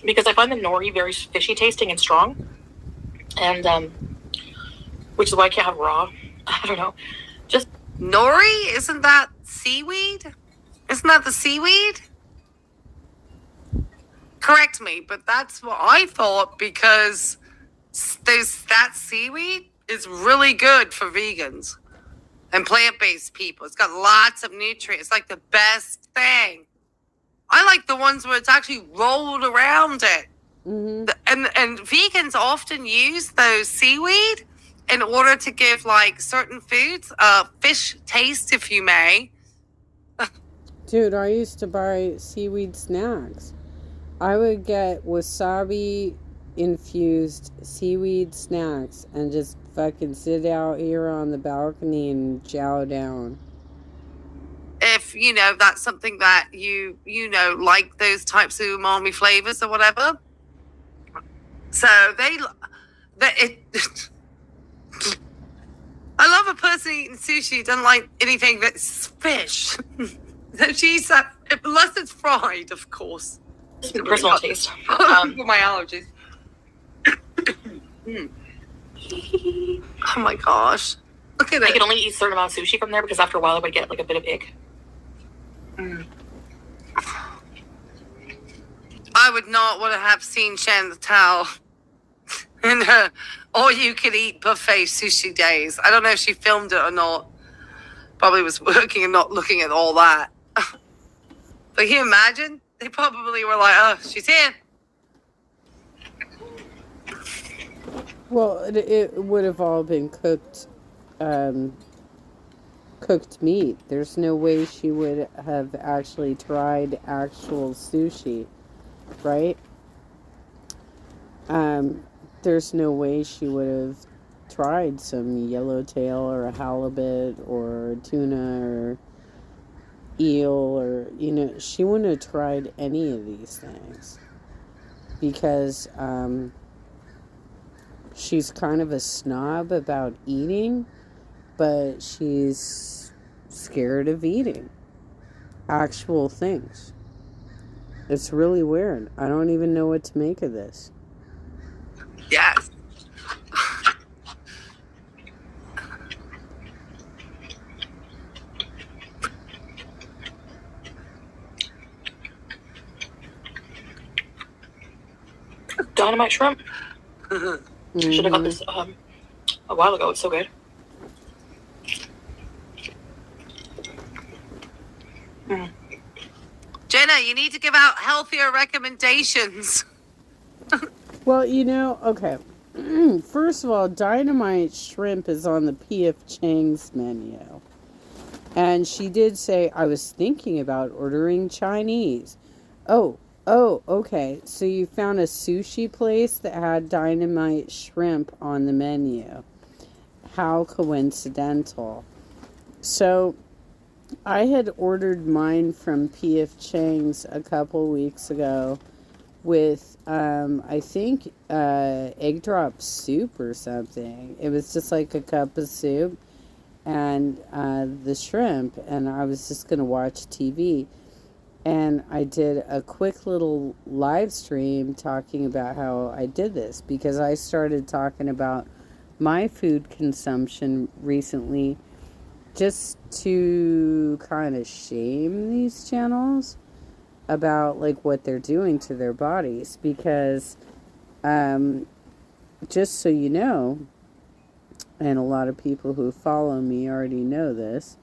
Speaker 3: Because I find the nori very fishy tasting and strong. And, which is why I can't have raw. I don't know. Just
Speaker 2: nori? Isn't that seaweed? Isn't that the seaweed? Correct me, but that's what I thought, because that seaweed is really good for vegans and plant-based people. It's got lots of nutrients. It's like the best thing. I like the ones where it's actually rolled around it.
Speaker 1: Mm-hmm.
Speaker 2: And vegans often use those seaweed in order to give like certain foods fish taste, if you may.
Speaker 1: Dude, I used to buy seaweed snacks. I would get wasabi infused seaweed snacks and just fucking sit out here on the balcony and chow down.
Speaker 2: If that's something that you like, those types of umami flavors or whatever. So I love a person eating sushi who doesn't like anything that's fish. Unless it's fried, of course.
Speaker 3: Personal taste.
Speaker 2: For my allergies. Oh my gosh. Look at
Speaker 3: I
Speaker 2: it.
Speaker 3: could only eat a certain amount of sushi from there because after a while I would get like a bit of ick.
Speaker 2: I would not want to have seen Chantal in her all-you-can-eat buffet sushi days. I don't know if she filmed it or not. Probably was working and not looking at all that. But can you imagine? They probably were like, oh, she's here.
Speaker 1: Well, it would have all been cooked meat. There's no way she would have actually tried actual sushi, right? There's no way she would have tried some yellowtail or a halibut or tuna or eel or, she wouldn't have tried any of these things because she's kind of a snob about eating, but she's scared of eating actual things. It's really weird. I don't even know what to make of this.
Speaker 2: Yes.
Speaker 3: Dynamite shrimp. Should have got this a while ago. It's so good.
Speaker 2: Jenna, you need to give out healthier recommendations.
Speaker 1: Well, okay. First of all, dynamite shrimp is on the P.F. Chang's menu. And she did say, I was thinking about ordering Chinese. Oh, okay. So you found a sushi place that had dynamite shrimp on the menu. How coincidental. So I had ordered mine from P.F. Chang's a couple weeks ago with, I think, egg drop soup or something. It was just like a cup of soup and the shrimp, and I was just going to watch TV. And I did a quick little live stream talking about how I did this because I started talking about my food consumption recently just to kind of shame these channels about like what they're doing to their bodies because just so you know, and a lot of people who follow me already know this,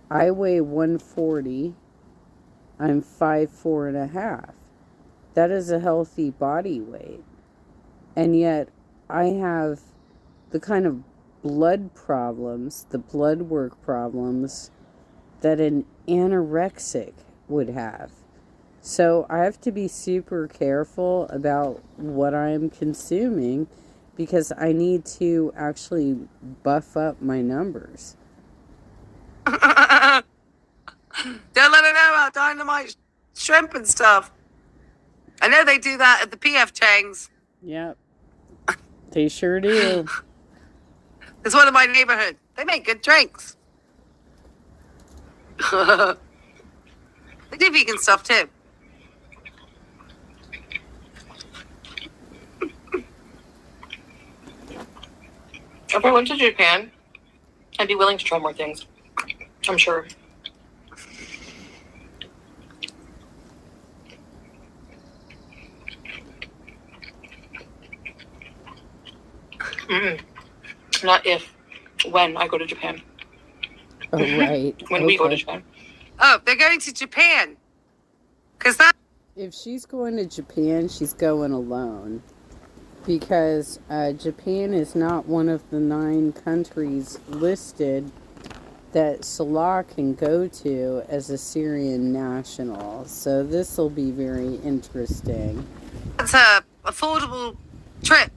Speaker 1: I weigh 140. I'm 5'4.5". That is a healthy body weight. And yet I have the kind of blood problems, the blood work problems that an anorexic would have. So I have to be super careful about what I'm consuming because I need to actually buff up my numbers.
Speaker 2: Don't let her know about dynamite shrimp and stuff. I know they do that at the P.F. Chang's.
Speaker 1: Yep. They sure do.
Speaker 2: It's one of my neighborhood. They make good drinks. They do vegan stuff too.
Speaker 3: If I went to Japan, I'd be willing to try more things. I'm sure. Mm-mm. Not if, when I go to Japan.
Speaker 1: Oh, right.
Speaker 3: When we go to Japan.
Speaker 2: Oh, they're going to Japan. Because that.
Speaker 1: If she's going to Japan, she's going alone. Because Japan is not one of the 9 countries listed that Salah can go to as a Syrian national. So this will be very interesting.
Speaker 2: It's a affordable trip.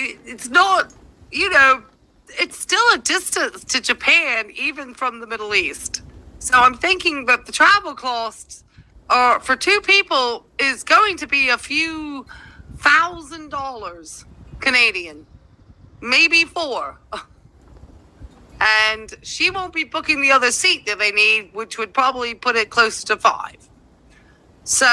Speaker 2: It's not, it's still a distance to Japan, even from the Middle East. So I'm thinking that the travel costs for 2 people is going to be a few $1,000 Canadian, maybe 4. And she won't be booking the other seat that they need, which would probably put it closer to 5. So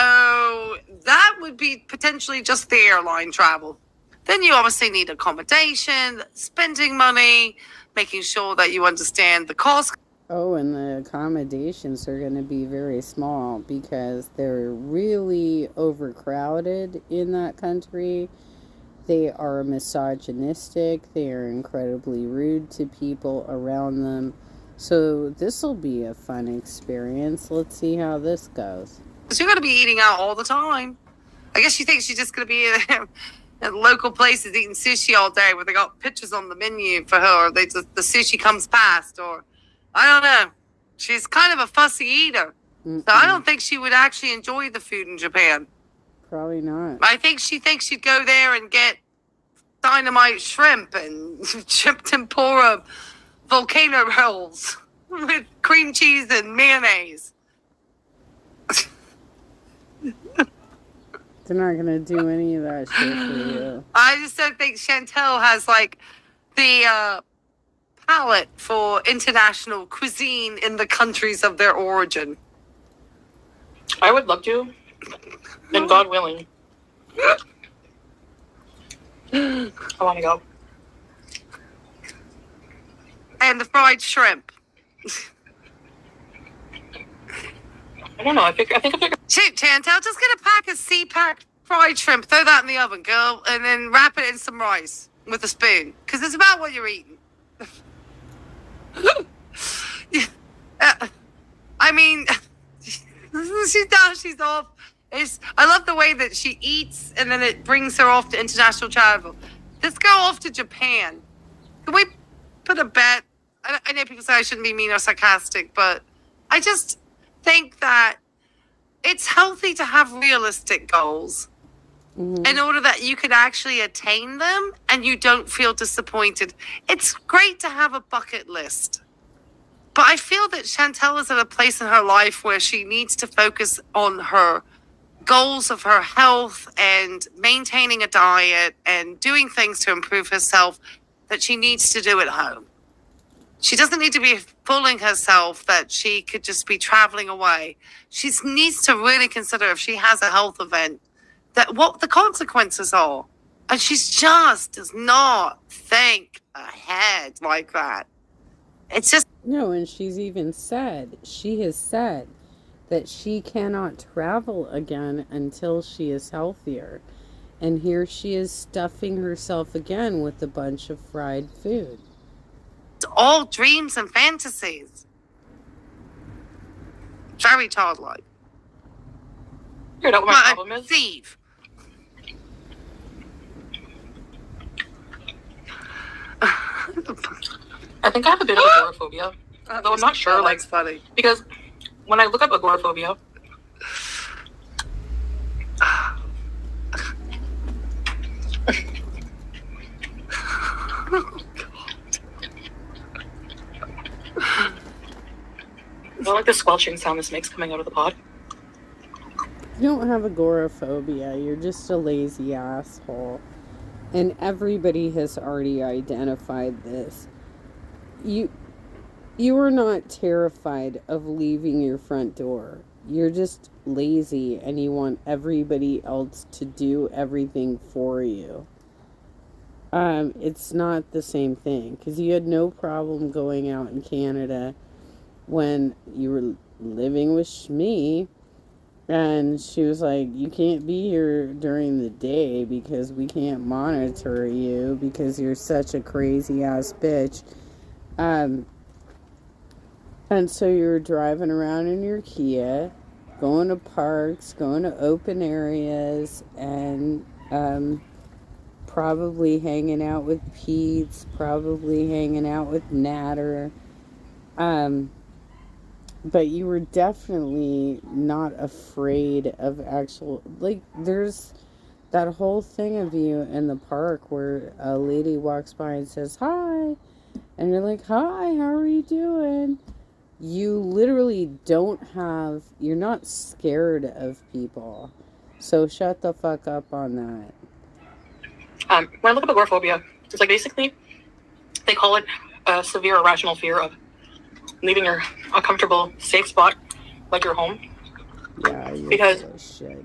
Speaker 2: that would be potentially just the airline travel. Then you obviously need accommodation, spending money, making sure that you understand the cost.
Speaker 1: Oh, and the accommodations are going to be very small because they're really overcrowded in that country. They are misogynistic. They are incredibly rude to people around them. So this will be a fun experience. Let's see how this goes.
Speaker 2: So you're going to be eating out all the time. I guess she thinks she's just going to be at local places eating sushi all day where they got pictures on the menu for her, or the sushi comes past, or I don't know. She's kind of a fussy eater. So I don't think she would actually enjoy the food in Japan.
Speaker 1: Probably not.
Speaker 2: I think she thinks she'd go there and get dynamite shrimp and shrimp tempura volcano rolls with cream cheese and mayonnaise.
Speaker 1: They're not going to do any of that shit for you.
Speaker 2: I just don't think Chantel has, like, the palate for international cuisine in the countries of their origin.
Speaker 3: I would love to, and God willing. I want to go.
Speaker 2: And the fried shrimp.
Speaker 3: I don't know. I think I figured.
Speaker 2: Shoot, Chantel, just get a pack of C-pack fried shrimp. Throw that in the oven, girl, and then wrap it in some rice with a spoon. Because it's about what you're eating. I mean, she's off. I love the way that she eats, and then it brings her off to international travel. Let's go off to Japan. Can we put a bet? I know people say I shouldn't be mean or sarcastic, but I just think that it's healthy to have realistic goals in order that you can actually attain them and you don't feel disappointed. It's great to have a bucket list, but I feel that Chantel is at a place in her life where she needs to focus on her goals of her health and maintaining a diet and doing things to improve herself that she needs to do at home. She doesn't need to be fooling herself that she could just be traveling away. She needs to really consider, if she has a health event, that what the consequences are. And she just does not think ahead like that. It's just...
Speaker 1: No, and she has said that she cannot travel again until she is healthier. And here she is stuffing herself again with a bunch of fried food.
Speaker 2: It's all dreams and fantasies. Very childlike.
Speaker 3: You know what my problem is?
Speaker 2: Steve.
Speaker 3: I think I have a bit of agoraphobia. Though I'm not sure, like,
Speaker 2: funny.
Speaker 3: Because when I look up agoraphobia, I like the squelching sound this makes coming out of the pod.
Speaker 1: You don't have agoraphobia. You're just a lazy asshole. And everybody has already identified this. You are not terrified of leaving your front door. You're just lazy and you want everybody else to do everything for you. It's not the same thing, because you had no problem going out in Canada when you were living with me And she was like, you can't be here during the day because we can't monitor you because you're such a crazy ass bitch. Um, and so you're driving around in your Kia, going to parks, going to open areas, and probably hanging out with Pete's, probably hanging out with Natter. Um, but you were definitely not afraid of actual, like, there's that whole thing of you in the park where a lady walks by and says hi, and you're like, hi, how are you doing? You literally you're not scared of people. So shut the fuck up on that.
Speaker 3: When I look up agoraphobia, it's like basically they call it a severe irrational fear of leaving a comfortable, safe spot like your home.
Speaker 1: Yeah,
Speaker 3: because
Speaker 1: full of shit.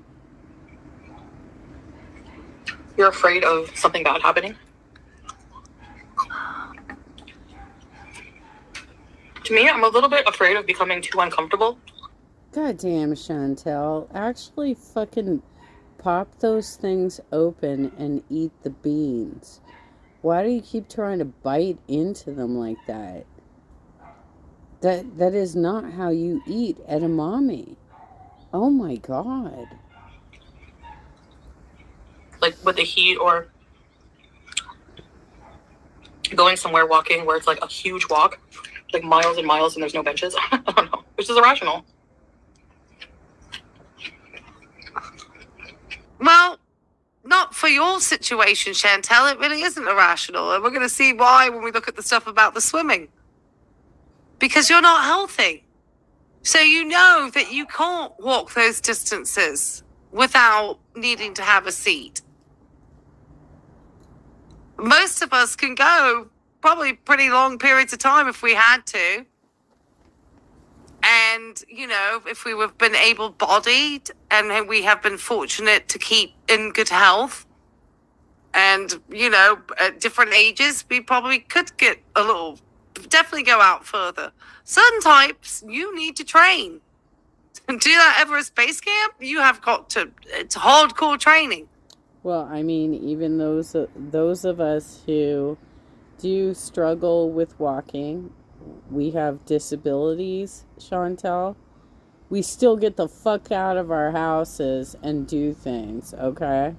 Speaker 3: You're afraid of something bad happening. To me, I'm a little bit afraid of becoming too uncomfortable.
Speaker 1: Goddamn, Chantel. Actually fucking pop those things open and eat the beans. Why do you keep trying to bite into them like that? That is not how you eat edamame. Oh my god.
Speaker 3: Like with the heat or going somewhere walking where it's like a huge walk, like miles and miles and there's no benches. I don't know, which is irrational.
Speaker 2: Well, not for your situation, Chantel. It really isn't irrational. And we're going to see why when we look at the stuff about the swimming. Because you're not healthy. So you know that you can't walk those distances without needing to have a seat. Most of us can go probably pretty long periods of time if we had to. And, you know, if we have been able-bodied and we have been fortunate to keep in good health and, you know, at different ages, we probably could get definitely go out further. Certain types, you need to train. To do that Everest Base Camp, you have got to, it's hardcore training.
Speaker 1: Well, I mean, even those of us who do struggle with walking, we have disabilities, Chantel, we still get the fuck out of our houses and do things, okay?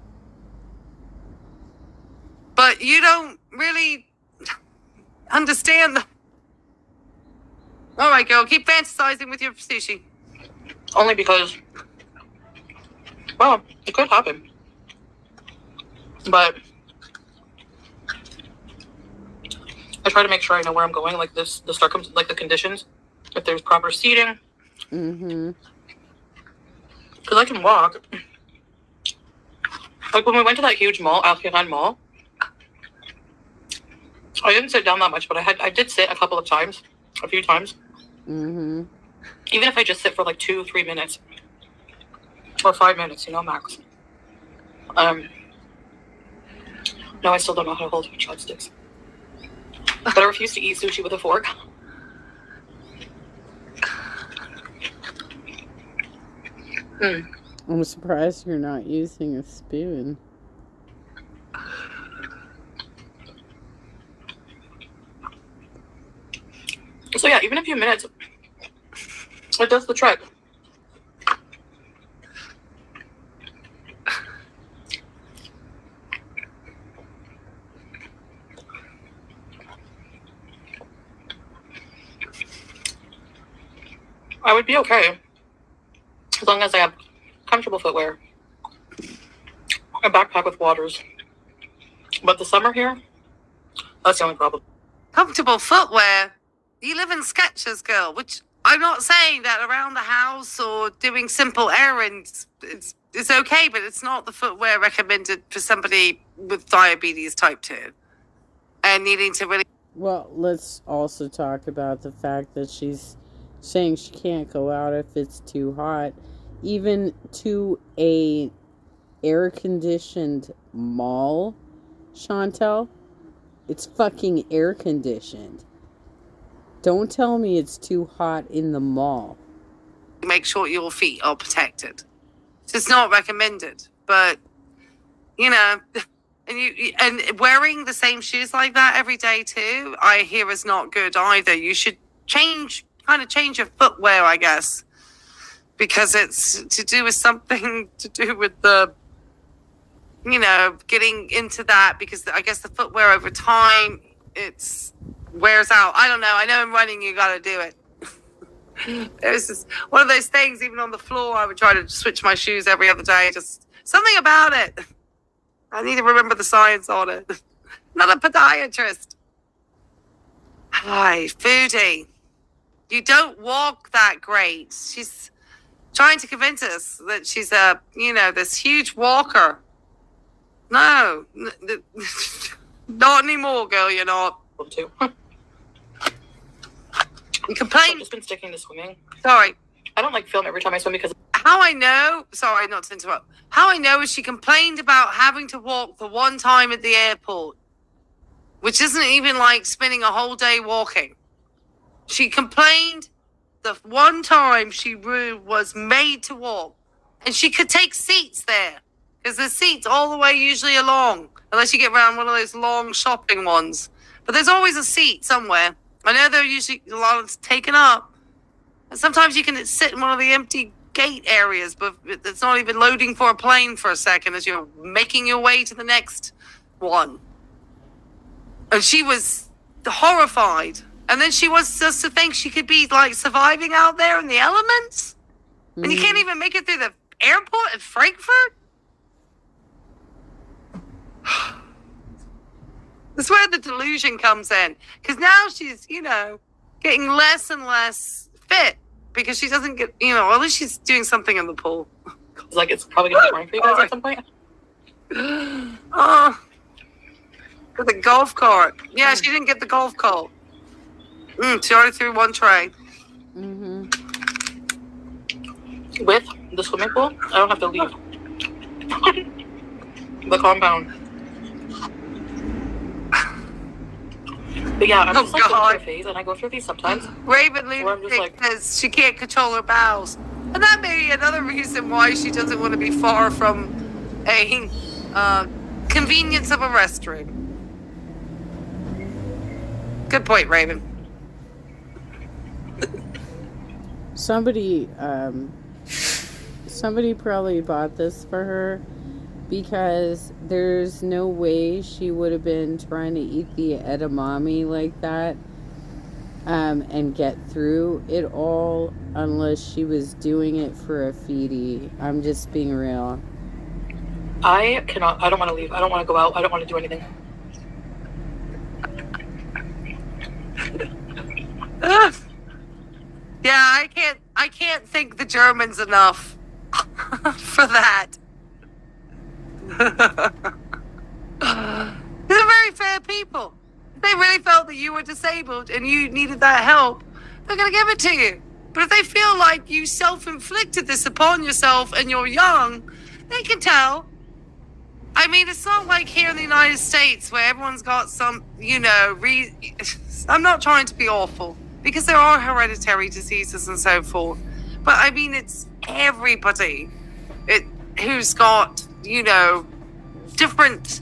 Speaker 2: But you don't really understand the... All right, girl, keep fantasizing with your sushi.
Speaker 3: Only because, well, it could happen. But I try to make sure I know where I'm going, like the conditions, if there's proper seating.
Speaker 1: Mm-hmm.
Speaker 3: Because I can walk. Like when we went to that huge mall, Alpine Mall, I didn't sit down that much, but I did sit a few times.
Speaker 1: Mm-hmm.
Speaker 3: Even if I just sit for like 2-3 minutes. Or 5 minutes, you know, max. No, I still don't know how to hold chopsticks. But I refuse to eat sushi with a fork.
Speaker 1: I'm surprised you're not using a spoon.
Speaker 3: So yeah, even a few minutes, it does the trick. I would be okay as long as I have comfortable footwear, a backpack with waters. But the summer here, that's the only problem.
Speaker 2: Comfortable footwear? You live in Skechers, girl, which I'm not saying that around the house or doing simple errands, it's okay, but it's not the footwear recommended for somebody with diabetes type 2 and needing to really...
Speaker 1: Well, let's also talk about the fact that she's saying she can't go out if it's too hot, even to a air-conditioned mall, Chantel. It's fucking air-conditioned. Don't tell me it's too hot in the mall.
Speaker 2: Make sure your feet are protected. It's not recommended. But, you know, and wearing the same shoes like that every day too, I hear is not good either. You should change your footwear, I guess, because it's to do with something to do with the, you know, getting into that, because I guess the footwear over time, it's wears out. I don't know. I know in running you got to do it. There's just one of those things, even on the floor, I would try to switch my shoes every other day. Just something about it. I need to remember the science on it. Not a podiatrist. Hi, Foodie. You don't walk that great. She's trying to convince us that she's this huge walker. No. Not anymore, girl, you're not.
Speaker 3: Too.
Speaker 2: You complain.
Speaker 3: I've just been sticking to swimming.
Speaker 2: Sorry.
Speaker 3: I don't like film every time I swim because...
Speaker 2: How I know, sorry not to interrupt. How I know is she complained about having to walk the one time at the airport, which isn't even like spending a whole day walking. She complained the one time she was made to walk, and she could take seats there because there's seats all the way usually along, unless you get around one of those long shopping ones. But there's always a seat somewhere. I know they're usually a lot of taken up. And sometimes you can sit in one of the empty gate areas, but it's not even loading for a plane for a second as you're making your way to the next one. And she was horrified. And then she was just to think she could be like surviving out there in the elements. And you can't even make it through the airport at Frankfurt. That's where the delusion comes in. Because now she's, getting less and less fit. Because she doesn't get, at least she's doing something in the pool.
Speaker 3: It's like it's probably going to get rain for you guys at some point.
Speaker 2: Oh. For the golf cart. Yeah, she didn't get the golf cart. She already threw one tray.
Speaker 1: Mm-hmm.
Speaker 3: With the swimming pool, I don't have to leave the compound. But yeah, I'm just like going through a phase, and I go through these sometimes.
Speaker 2: Raven says she can't control her bowels. And that may be another reason why she doesn't want to be far from a convenience of a restroom. Good point, Raven.
Speaker 1: Somebody probably bought this for her because there's no way she would have been trying to eat the edamame like that and get through it all unless she was doing it for a feedie. I'm just being real.
Speaker 3: I cannot. I don't want to leave. I don't want to go out. I don't want to do anything.
Speaker 2: Yeah, I can't thank the Germans enough for that. They're very fair people. If they really felt that you were disabled and you needed that help, they're going to give it to you. But if they feel like you self-inflicted this upon yourself and you're young, they can tell. I mean, it's not like here in the United States where everyone's got some, I'm not trying to be awful, because there are hereditary diseases and so forth. But I mean, it's everybody who's got, different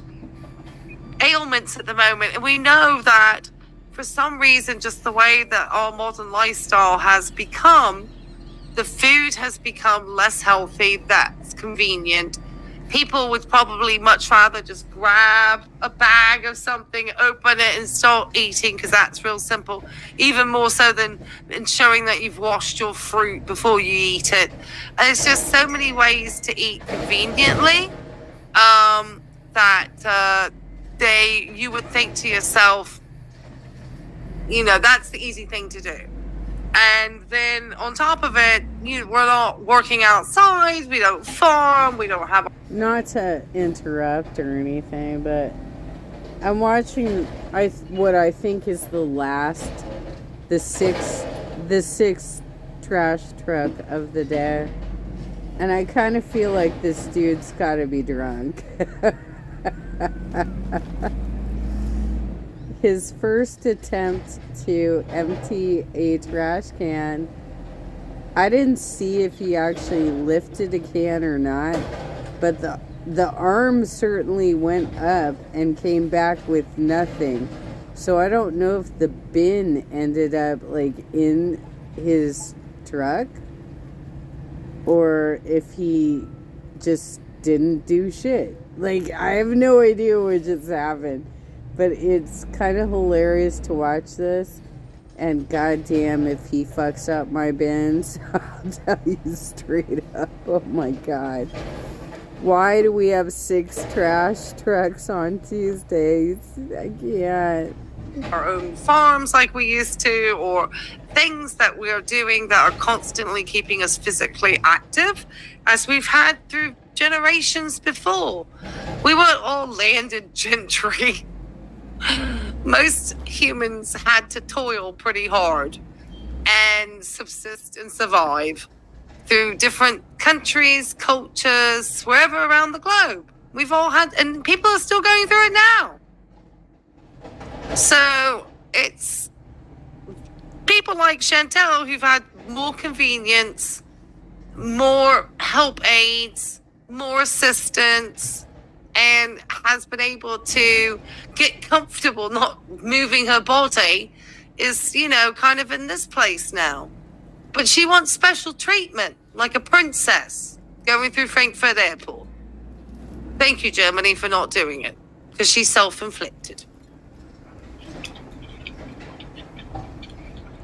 Speaker 2: ailments at the moment. And we know that for some reason, just the way that our modern lifestyle has become, the food has become less healthy, that's convenient. People would probably much rather just grab a bag of something, open it, and start eating, because that's real simple. Even more so than ensuring that you've washed your fruit before you eat it. And it's just so many ways to eat conveniently that you would think to yourself, that's the easy thing to do. And then on top of it, we're not working outside, we don't farm, we don't have...
Speaker 1: Not to interrupt or anything, but I'm watching what I think is the sixth trash truck of the day. And I kind of feel like this dude's got to be drunk. His first attempt to empty a trash can, I didn't see if he actually lifted a can or not, but the arm certainly went up and came back with nothing. So I don't know if the bin ended up like in his truck or if he just didn't do shit. Like, I have no idea what just happened, but it's kind of hilarious to watch this. And goddamn, if he fucks up my bins, I'll tell you straight up. Oh my god. Why do we have 6 trash trucks on Tuesdays? I can't.
Speaker 2: Our own farms like we used to, or things that we are doing that are constantly keeping us physically active, as we've had through generations before. We weren't all landed gentry. Most humans had to toil pretty hard and subsist and survive through different countries, cultures, wherever around the globe. We've all had, and people are still going through it now. So it's people like Chantel who've had more convenience, more help aids, more assistance, and has been able to get comfortable not moving her body, is, you know, kind of in this place now. But she wants special treatment, like a princess going through Frankfurt Airport. Thank you, Germany, for not doing it, because she's self-inflicted.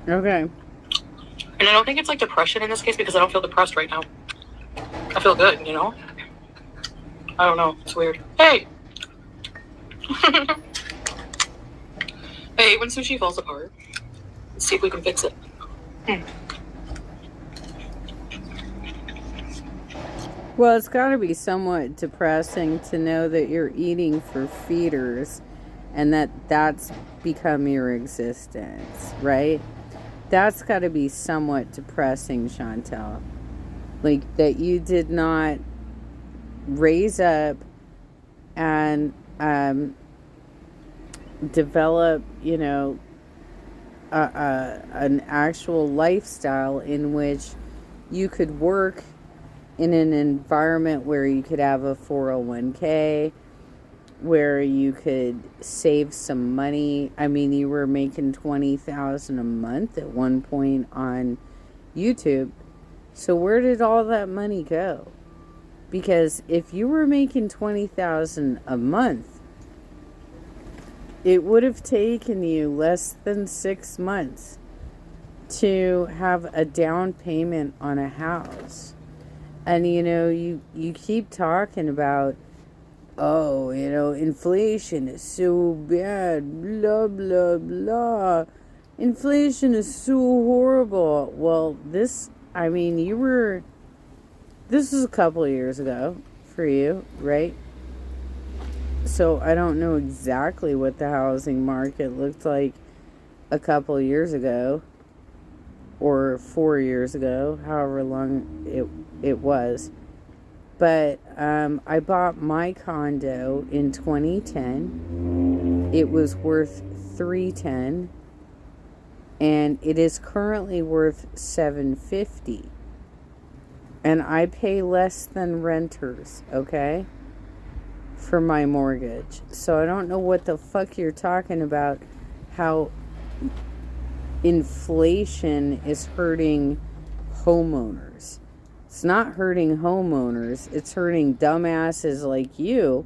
Speaker 1: Okay.
Speaker 3: And I don't think it's like depression in this case, because I don't feel depressed right now. I feel good, you know? I don't know. It's weird. Hey! I hate when sushi falls apart. Let's see if we can fix it.
Speaker 1: Well, it's got to be somewhat depressing to know that you're eating for feeders and that's become your existence, right? That's got to be somewhat depressing, Chantel. Like, that you did not raise up and develop, you know, an actual lifestyle in which you could work in an environment where you could have a 401k, where you could save some money. I mean, you were making $20,000 a month at one point on YouTube. So where did all that money go? Because if you were making $20,000 a month, it would have taken you less than 6 months to have a down payment on a house. And, you know, you keep talking about, oh, you know, inflation is so bad, blah, blah, blah. Inflation is so horrible. Well, this is a couple of years ago for you, right? So I don't know exactly what the housing market looked like a couple of years ago, or 4 years ago, however long it was. But I bought my condo in 2010. It was worth $310, and it is currently worth $750. And I pay less than renters, okay, for my mortgage. So I don't know what the fuck you're talking about, how inflation is hurting homeowners. It's not hurting homeowners. It's hurting dumbasses like you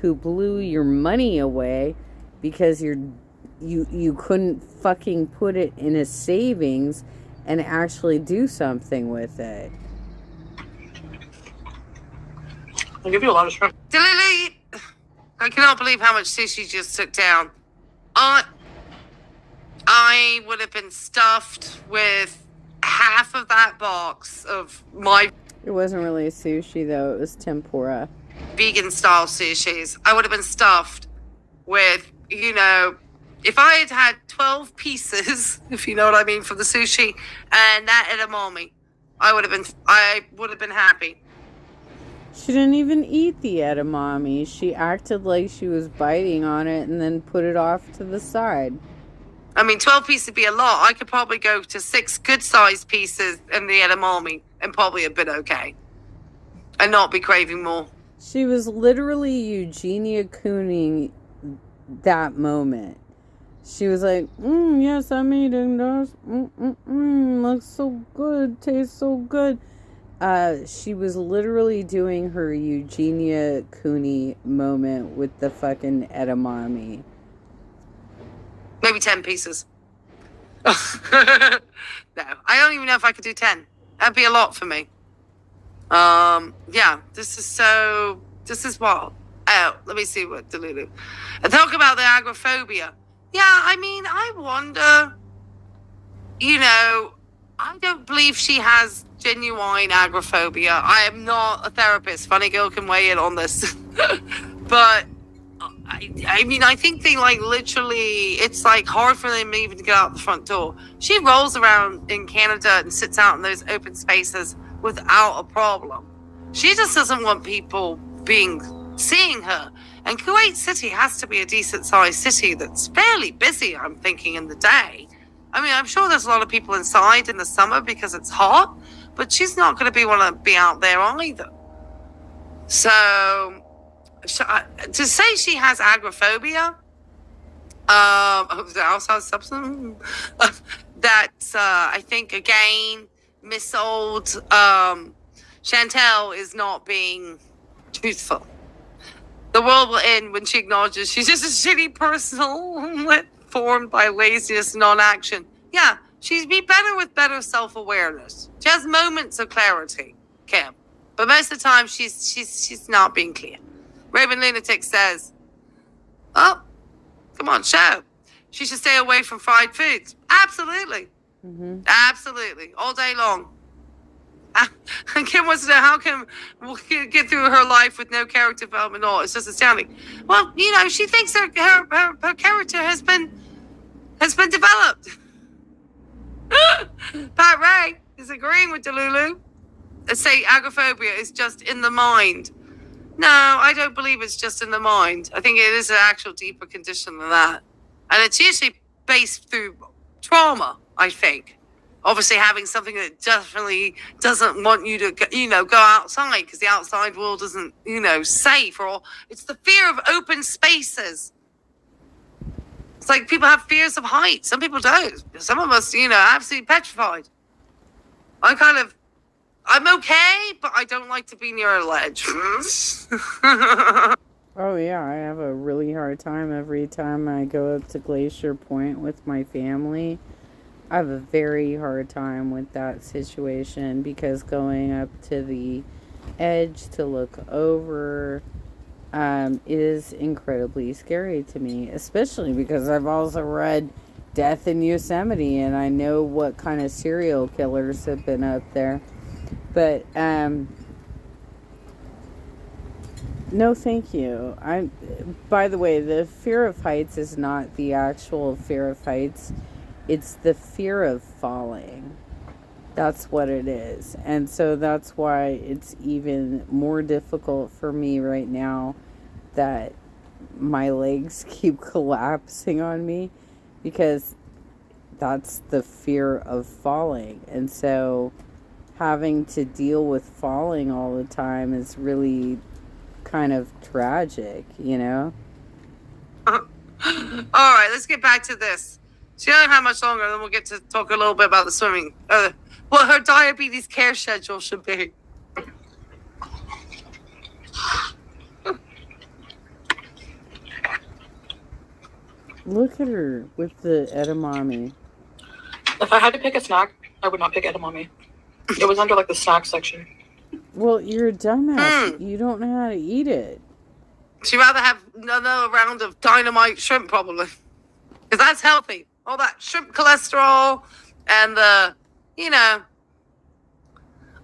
Speaker 1: who blew your money away because you couldn't fucking put it in a savings and actually do something with it.
Speaker 3: I'll give you a lot of shrimp.
Speaker 2: Delete. I cannot believe how much sushi just took down. I would have been stuffed with half of that box of my
Speaker 1: It wasn't really sushi, though. It was tempura.
Speaker 2: vegan style sushis. I would have been stuffed with, you know, if I had had 12 pieces, if you know what I mean, from the sushi and that edamame, I would have been happy.
Speaker 1: She didn't even eat the edamame. She acted like she was biting on it and then put it off to the side.
Speaker 2: I mean, 12 pieces would be a lot. I could probably go to 6 good-sized pieces in the edamame and probably have been okay. And not be craving more.
Speaker 1: She was literally Eugenia Cooning that moment. She was like, yes, I'm eating this. Looks so good. Tastes so good. She was literally doing her Eugenia Cooney moment with the fucking edamame.
Speaker 2: Maybe 10 pieces. No, I don't even know if I could do 10. That'd be a lot for me. Yeah, this is wild. Oh, let me see what Delulu. And talk about the agoraphobia. Yeah, I mean, I wonder, I don't believe she has genuine agoraphobia. I am not a therapist. Funny girl can weigh in on this. But, I mean, I think they, literally, it's, hard for them even to get out the front door. She rolls around in Canada and sits out in those open spaces without a problem. She just doesn't want people seeing her. And Kuwait City has to be a decent-sized city that's fairly busy, I'm thinking, in the day. I mean, I'm sure there's a lot of people inside in the summer because it's hot, but she's not going to want to be out there either. So, to say she has agoraphobia, outside substance, that's, I think, again, misold. Chantel is not being truthful. The world will end when she acknowledges she's just a shitty person formed by laziness and non-action. Yeah, she'd be better with better self-awareness. She has moments of clarity, Kim. But most of the time, she's not being clear. Raven Lunatic says, oh, come on, show. She should stay away from fried foods. Absolutely. Mm-hmm. Absolutely. All day long. And Kim wants to know how Kim will get through her life with no character development at all. It's just astounding. Well, she thinks her character has been developed. Pat Ray is agreeing with Delulu. Say agoraphobia is just in the mind. No, I don't believe it's just in the mind. I think it is an actual deeper condition than that. And it's usually based through trauma, I think. Obviously, having something that definitely doesn't want you to, go outside because the outside world isn't, safe. Or it's the fear of open spaces. It's like people have fears of heights. Some people don't. Some of us, absolutely petrified. I'm okay, but I don't like to be near a ledge.
Speaker 1: Oh, yeah, I have a really hard time every time I go up to Glacier Point with my family. I have a very hard time with that situation because going up to the edge to look over is incredibly scary to me, especially because I've also read Death in Yosemite and I know what kind of serial killers have been up there. But no, thank you. By the way, the fear of heights is not the actual fear of heights. It's the fear of falling. That's what it is. And so that's why it's even more difficult for me right now that my legs keep collapsing on me, because that's the fear of falling. And so having to deal with falling all the time is really kind of tragic,
Speaker 2: All right, let's get back to this. She doesn't have much longer, then we'll get to talk a little bit about the swimming. What her diabetes care schedule should be.
Speaker 1: Look at her with the edamame.
Speaker 3: If I had to pick a snack, I would not pick edamame. It was under the snack section.
Speaker 1: Well, you're a dumbass. You don't know how to eat it.
Speaker 2: She'd rather have another round of dynamite shrimp, probably. Because that's healthy. All that shrimp cholesterol and I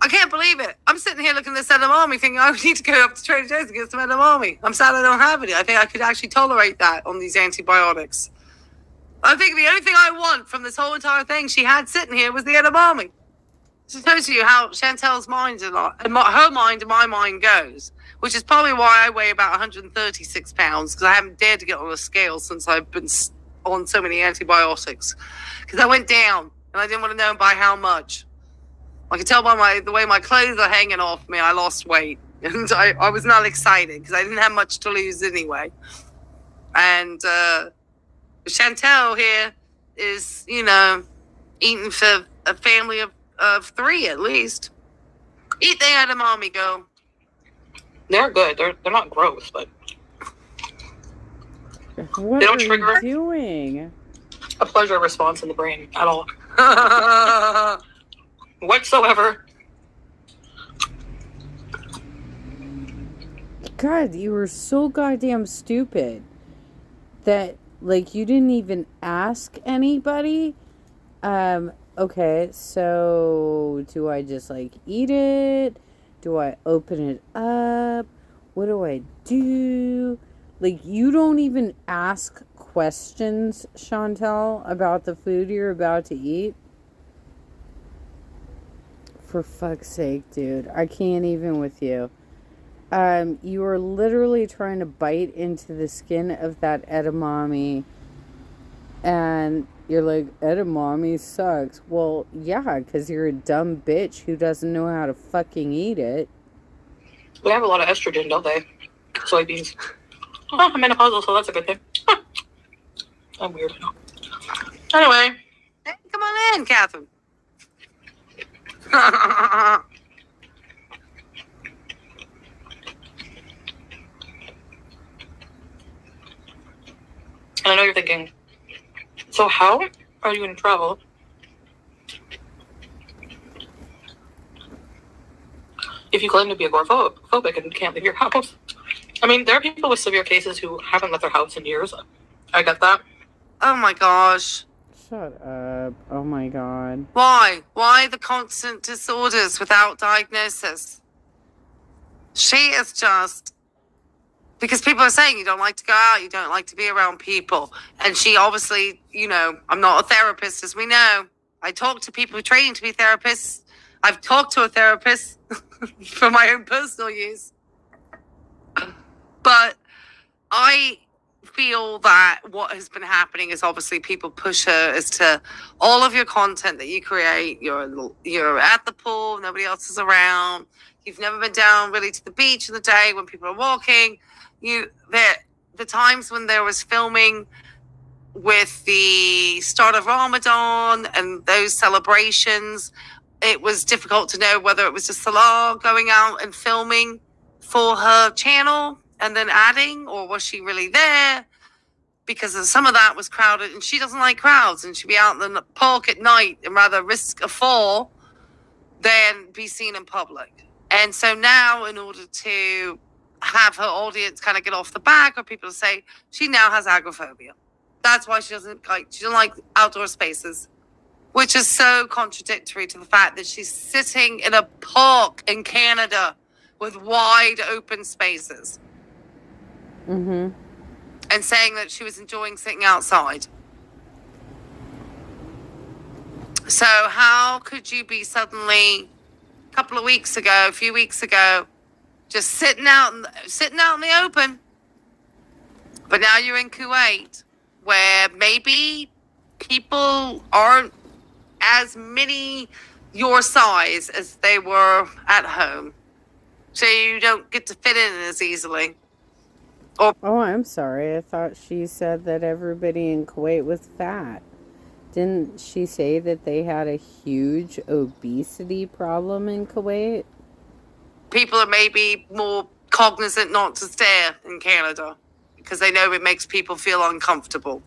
Speaker 2: can't believe it. I'm sitting here looking at this edamame thinking I need to go up to Trader Joe's and get some edamame. I'm sad I don't have any. I think I could actually tolerate that on these antibiotics. I think the only thing I want from this whole entire thing she had sitting here was the edamame. She tells you how Chantel's mind and her mind and my mind goes, which is probably why I weigh about 136 pounds, because I haven't dared to get on a scale since I've been on so many antibiotics because I went down and I didn't want to know by how much. I could tell by the way my clothes are hanging off me, I lost weight. And I was not excited because I didn't have much to lose anyway. And Chantel here is, eating for a family of 3 at least. Eat the edamame, girl.
Speaker 3: They're good. They're not gross, but
Speaker 1: What
Speaker 3: they don't
Speaker 1: are
Speaker 3: trigger
Speaker 1: you doing?
Speaker 3: a pleasure response in the brain at all. Whatsoever.
Speaker 1: God, you were so goddamn stupid that, like, you didn't even ask anybody. Okay, so do I just, like, eat it? Do I open it up? What do I do? Like, you don't even ask questions, Chantel, about the food you're about to eat? For fuck's sake, dude. I can't even with you. You are literally trying to bite into the skin of that edamame, and you're like, edamame sucks. Well, yeah, because you're a dumb bitch who doesn't know how to fucking eat it.
Speaker 3: They have a lot of estrogen, don't they? Soybeans. Oh, I'm menopausal, so that's a good thing. I'm weird. Anyway.
Speaker 2: Hey, come on in, Catherine.
Speaker 3: And I know you're thinking, so how are you in travel? If you claim to be agoraphobic and can't leave your house. I mean, there are people with severe cases who haven't left their house in years. I get that.
Speaker 2: Oh my gosh.
Speaker 1: Shut up. Oh my god.
Speaker 2: Why? Why the constant disorders without diagnosis? She is just... Because people are saying you don't like to go out, you don't like to be around people. And she obviously, I'm not a therapist, as we know. I talk to people who train to be therapists. I've talked to a therapist for my own personal use. But I feel that what has been happening is obviously people push her as to all of your content that you create. You're at the pool, nobody else is around. You've never been down really to the beach in the day when people are walking. The times when there was filming with the start of Ramadan and those celebrations, it was difficult to know whether it was just Salah going out and filming for her channel and then adding, or was she really there? Because some of that was crowded, and she doesn't like crowds, and she'd be out in the park at night and rather risk a fall than be seen in public. And so now, in order to have her audience kind of get off the back, or people say she now has agoraphobia. That's why she doesn't like outdoor spaces, which is so contradictory to the fact that she's sitting in a park in Canada with wide open spaces.
Speaker 1: Mm-hmm.
Speaker 2: And saying that she was enjoying sitting outside. So how could you be suddenly a few weeks ago, just sitting out in the open? But now you're in Kuwait, where maybe people aren't as many your size as they were at home. So you don't get to fit in as easily.
Speaker 1: Oh, I'm sorry. I thought she said that everybody in Kuwait was fat. Didn't she say that they had a huge obesity problem in Kuwait?
Speaker 2: People are maybe more cognizant not to stare in Canada because they know it makes people feel uncomfortable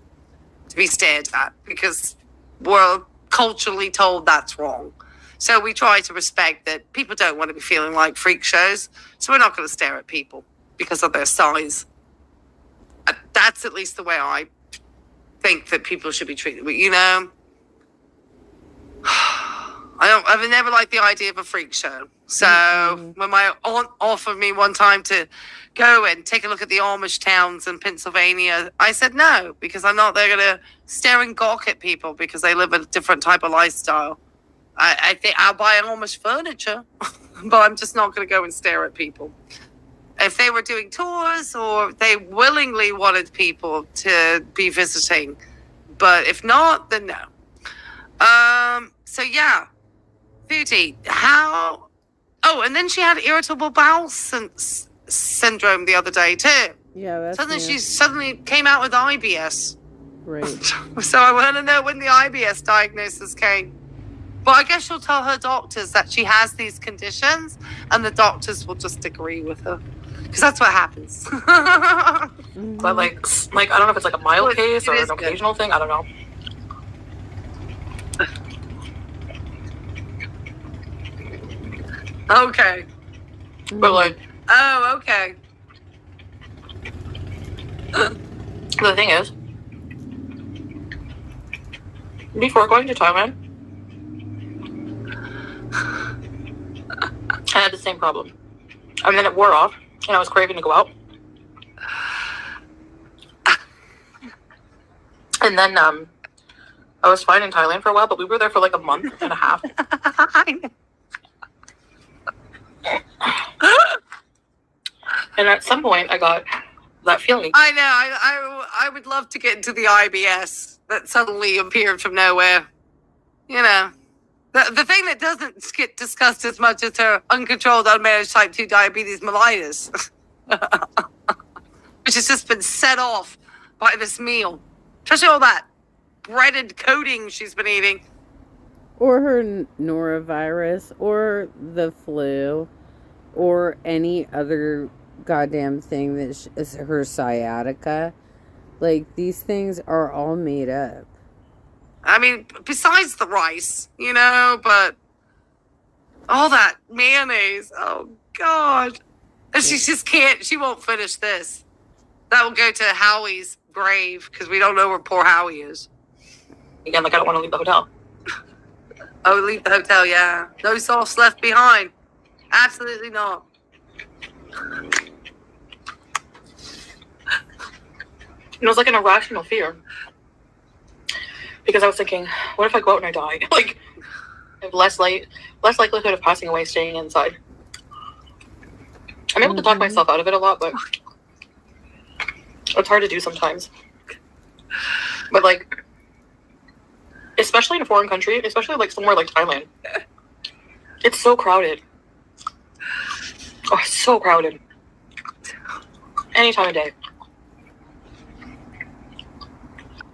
Speaker 2: to be stared at because we're culturally told that's wrong. So we try to respect that people don't want to be feeling like freak shows. So we're not going to stare at people because of their size. That's at least the way I think that people should be treated. I've never liked the idea of a freak show. So when my aunt offered me one time to go and take a look at the Amish towns in Pennsylvania, I said no, because I'm not there going to stare and gawk at people because they live a different type of lifestyle. I think I'll buy Amish furniture, but I'm just not going to go and stare at people. If they were doing tours or they willingly wanted people to be visiting, But if not, then no. So yeah, Foodie, how? Oh, and then she had irritable bowel syndrome the other day too.
Speaker 1: Yeah, that's
Speaker 2: Suddenly
Speaker 1: new.
Speaker 2: she suddenly came out with IBS.
Speaker 1: Right.
Speaker 2: So I want to know when the IBS diagnosis came. But I guess she'll tell her doctors that she has these conditions, and the doctors will just agree with her, because that's what happens.
Speaker 3: But like I don't know if it's like a mild
Speaker 2: Well,
Speaker 3: case or
Speaker 2: it
Speaker 3: an
Speaker 2: is good.
Speaker 3: occasional thing. I don't know.
Speaker 2: Okay.
Speaker 3: But like
Speaker 2: Oh, okay.
Speaker 3: the thing is, before going to Thailand, I had the same problem, and then it wore off, and I was craving to go out. And then I was fine in Thailand for a while, but we were there for like a month and a half. And at some point, I got that feeling.
Speaker 2: I know. I would love to get into the IBS that suddenly appeared from nowhere. You know, the thing that doesn't get discussed as much as her uncontrolled, unmanaged type 2 diabetes mellitus, which has just been set off by this meal, especially all that breaded coating she's been eating.
Speaker 1: Or her norovirus, or the flu, or any other goddamn thing that is her sciatica. Like, these things are all made up.
Speaker 2: I mean, besides the rice, you know, but all that mayonnaise, oh God. And she just can't, she won't finish this. That will go to Howie's grave, because we don't know where poor Howie is.
Speaker 3: Again, like I don't want to leave the hotel.
Speaker 2: Oh, leave the hotel, yeah. No sauce left behind. Absolutely not.
Speaker 3: It was like an irrational fear. Because I was thinking, what if I go out and I die? Like, I have less likelihood of passing away staying inside. I'm able to talk myself out of it a lot, but it's hard to do sometimes. But like, especially in a foreign country, especially like somewhere like Thailand, it's so crowded. Oh, it's so crowded. Any time of day.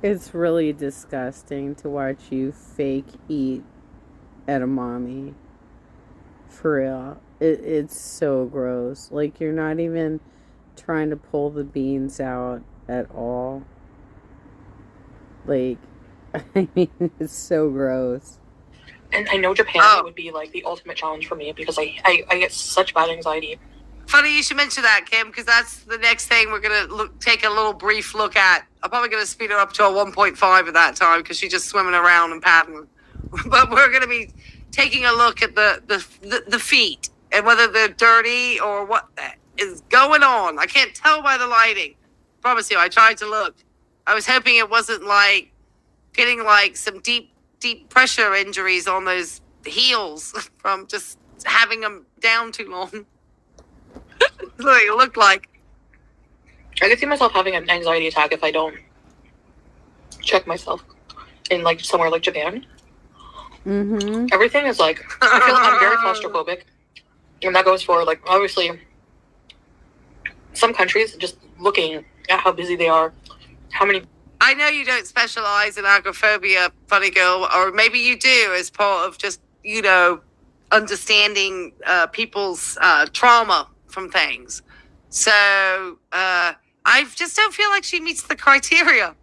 Speaker 1: It's really disgusting to watch you fake eat edamame. For real. It's so gross. Like, you're not even trying to pull the beans out at all. Like, I mean, it's so gross.
Speaker 3: And I know Japan would be like the ultimate challenge for me because I get such bad anxiety.
Speaker 2: Funny you should mention that, Kim, because that's the next thing we're going to take a little brief look at. I'm probably going to speed her up to a 1.5 at that time because she's just swimming around and paddling. But we're going to be taking a look at the feet and whether they're dirty or what is going on. I can't tell by the lighting. Promise you, I tried to look. I was hoping it wasn't like getting like some deep pressure injuries on those heels from just having them down too long. That's what it looked like.
Speaker 3: I could see myself having an anxiety attack if I don't check myself in like somewhere like Japan.
Speaker 1: Mm-hmm.
Speaker 3: Everything is like, I feel like I'm very claustrophobic. And that goes for like, obviously, some countries, just looking at how busy they are, how many...
Speaker 2: I know you don't specialize in agoraphobia, funny girl, or maybe you do as part of just, you know, understanding people's trauma from things. So I just don't feel like she meets the criteria.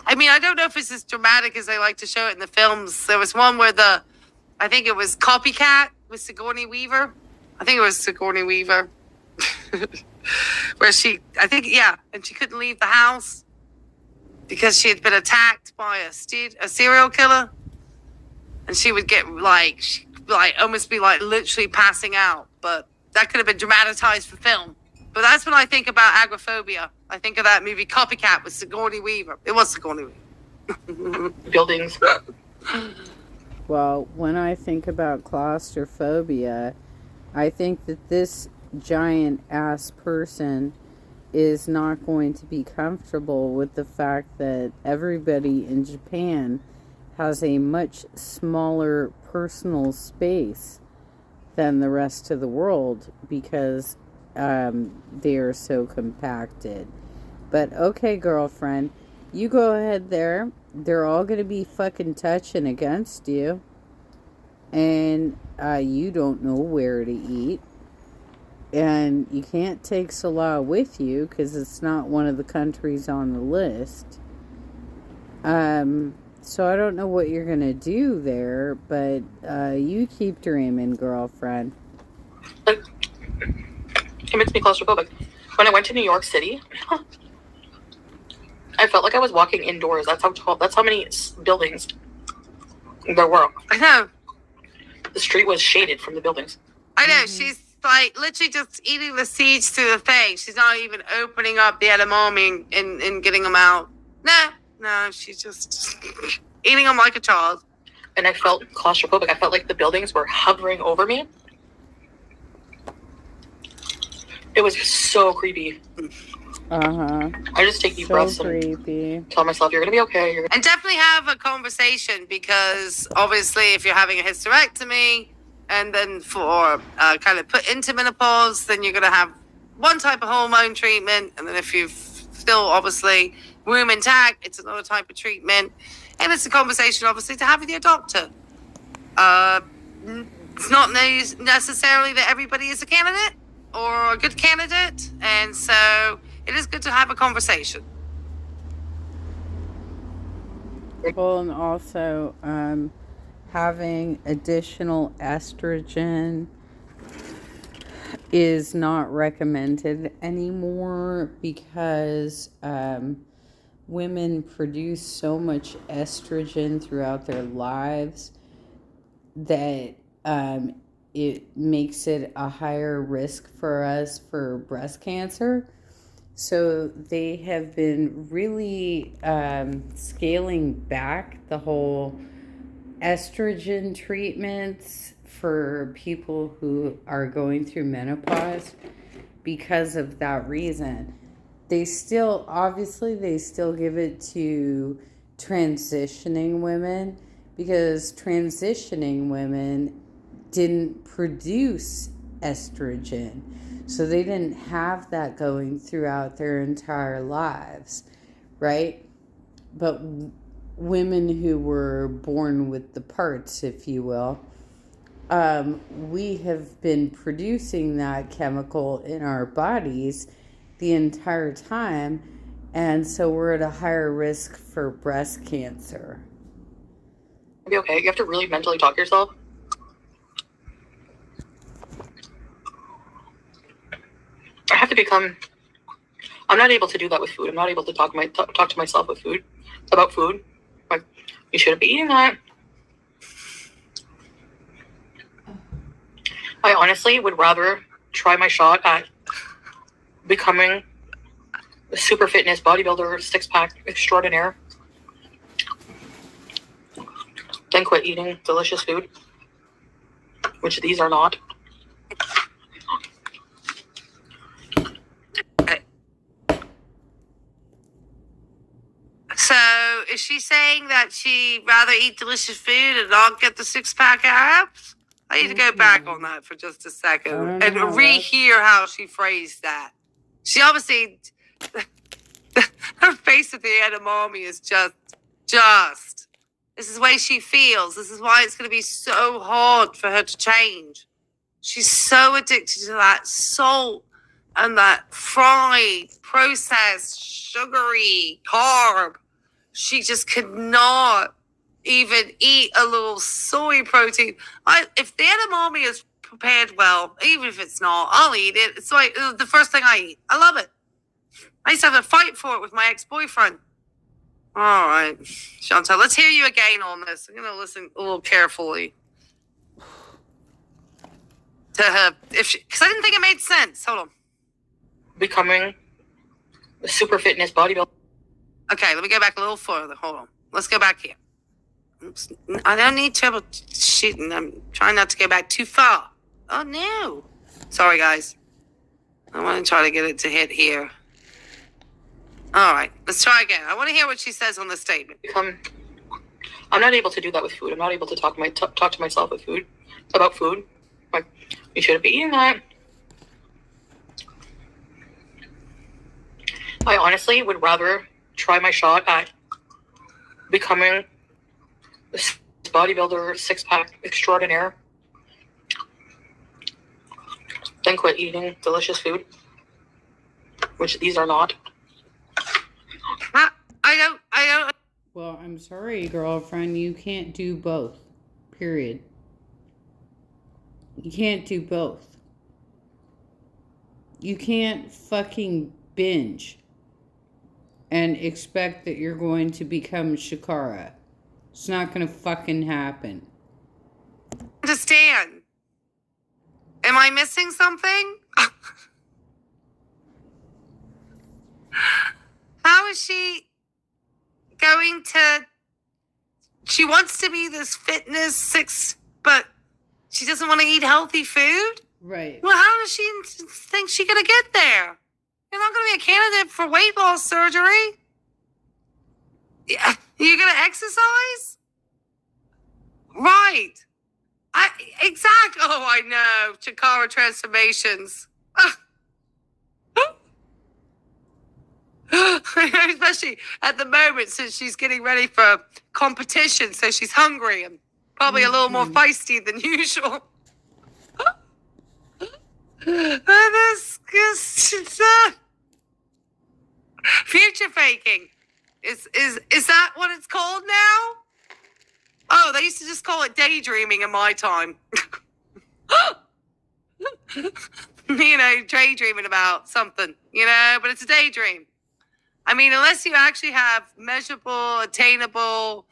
Speaker 2: I mean, I don't know if it's as dramatic as they like to show it in the films. There was one where I think it was Copycat with Sigourney Weaver. I think it was Sigourney Weaver. Where and she couldn't leave the house because she had been attacked by a serial killer. And she would get almost be like literally passing out. But that could have been dramatized for film. But that's when I think about agoraphobia. I think of that movie Copycat with Sigourney Weaver. It was Sigourney Weaver.
Speaker 3: buildings.
Speaker 1: Well, when I think about claustrophobia, I think that this giant ass person is not going to be comfortable with the fact that everybody in Japan has a much smaller personal space than the rest of the world because they are so compacted. But okay, girlfriend, you go ahead there. They're all going to be fucking touching against you. And you don't know where to eat. And you can't take Salah with you because it's not one of the countries on the list. So I don't know what you're going to do there, but you keep dreaming, girlfriend.
Speaker 3: Like, it makes me claustrophobic. When I went to New York City, I felt like I was walking indoors. That's how tall. That's how many buildings there were.
Speaker 2: I know.
Speaker 3: The street was shaded from the buildings.
Speaker 2: I know. She's like literally just eating the seeds to the thing. She's not even opening up the edamame and getting them out. No, she's just eating them like a child.
Speaker 3: And I felt claustrophobic. I felt like the buildings were hovering over me. It was so creepy.
Speaker 1: Uh-huh.
Speaker 3: I just take deep breaths and tell myself, you're going to be okay.
Speaker 2: And definitely have a conversation because obviously if you're having a hysterectomy and then for kind of put into menopause, then you're going to have one type of hormone treatment. And then if you've still obviously womb intact, it's another type of treatment. And it's a conversation obviously to have with your doctor. It's not necessarily that everybody is a candidate or a good candidate. And so it is good to have a conversation.
Speaker 1: Well, and also having additional estrogen is not recommended anymore because women produce so much estrogen throughout their lives that it makes it a higher risk for us for breast cancer. So they have been really scaling back the whole estrogen treatments for people who are going through menopause because of that reason. They still give it to transitioning women because transitioning women didn't produce estrogen. So they didn't have that going throughout their entire lives, right? But women who were born with the parts, if you will, we have been producing that chemical in our bodies the entire time. And so we're at a higher risk for breast cancer.
Speaker 3: It'll be okay. You have to really mentally talk to yourself. I have to become. I'm not able to do that with food. I'm not able to talk to myself with food about food. Like, you shouldn't be eating that. I honestly would rather try my shot at becoming a super fitness bodybuilder, six-pack extraordinaire than quit eating delicious food, which these are not.
Speaker 2: So is she saying that she'd rather eat delicious food and not get the six-pack abs? I need to go back on that for just a second and rehear how she phrased that. She obviously, her face at the edamame is just. This is the way she feels. This is why it's going to be so hard for her to change. She's so addicted to that salt and that fried, processed, sugary carb. She just could not even eat a little soy protein. If the edamame is prepared well, even if it's not, I'll eat it. It's like the first thing I eat. I love it. I used to have a fight for it with my ex-boyfriend. All right, Chantal, let's hear you again on this. I'm going to listen a little carefully to her, because I didn't think it made sense. Hold on.
Speaker 3: Becoming a super fitness bodybuilder.
Speaker 2: Okay, let me go back a little further. Hold on. Let's go back here. Oops. I don't need trouble shooting. I'm trying not to go back too far. Oh, no. Sorry, guys. I want to try to get it to hit here. All right, let's try again. I want to hear what she says on the statement.
Speaker 3: I'm not able to do that with food. I'm not able to talk to myself with food about food. Like, you shouldn't be eating that. I honestly would rather try my shot at becoming this bodybuilder 6-pack extraordinaire than quit eating delicious food, which these are not.
Speaker 2: I don't.
Speaker 1: Well, I'm sorry, girlfriend. You can't do both. Period. You can't do both. You can't fucking binge and expect that you're going to become Shakara. It's not going to fucking happen.
Speaker 2: Understand. Am I missing something? How is she going to... She wants to be this fitness six, but she doesn't want to eat healthy food?
Speaker 1: Right.
Speaker 2: Well, how does she think she's going to get there? You're not going to be a candidate for weight loss surgery. Yeah. You're going to exercise? Right. Exactly. Oh, I know. Chikara transformations. Especially at the moment, since she's getting ready for competition, so she's hungry and probably a little more feisty than usual. Future faking. Is that what it's called now? Oh, they used to just call it daydreaming in my time. Daydreaming about something, but it's a daydream. I mean, unless you actually have measurable, attainable,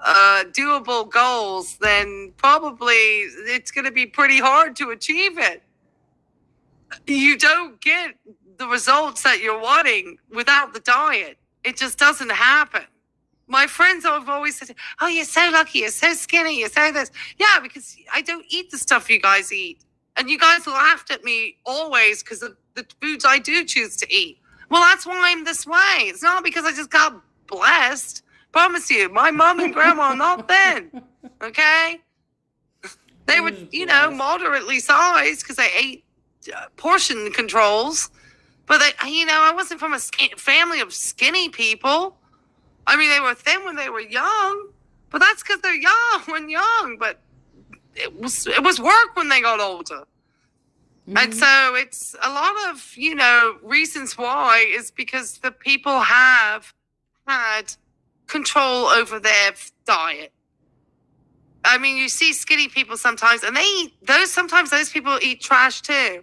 Speaker 2: doable goals, then probably it's going to be pretty hard to achieve it. You don't get the results that you're wanting without the diet. It just doesn't happen. My friends have always said, oh, you're so lucky, you're so skinny, you're so this. Yeah, because I don't eat the stuff you guys eat. And you guys laughed at me always because of the foods I do choose to eat. Well, that's why I'm this way. It's not because I just got blessed. Promise you, my mom and grandma not thin. Okay? They were, moderately sized because I ate portion controls. But, I wasn't from a family of skinny people. I mean, they were thin when they were young. But that's because they're young. But it was work when they got older. Mm-hmm. And so it's a lot of, reasons why is because the people have had control over their diet. I mean, you see skinny people sometimes, and sometimes those people eat trash too.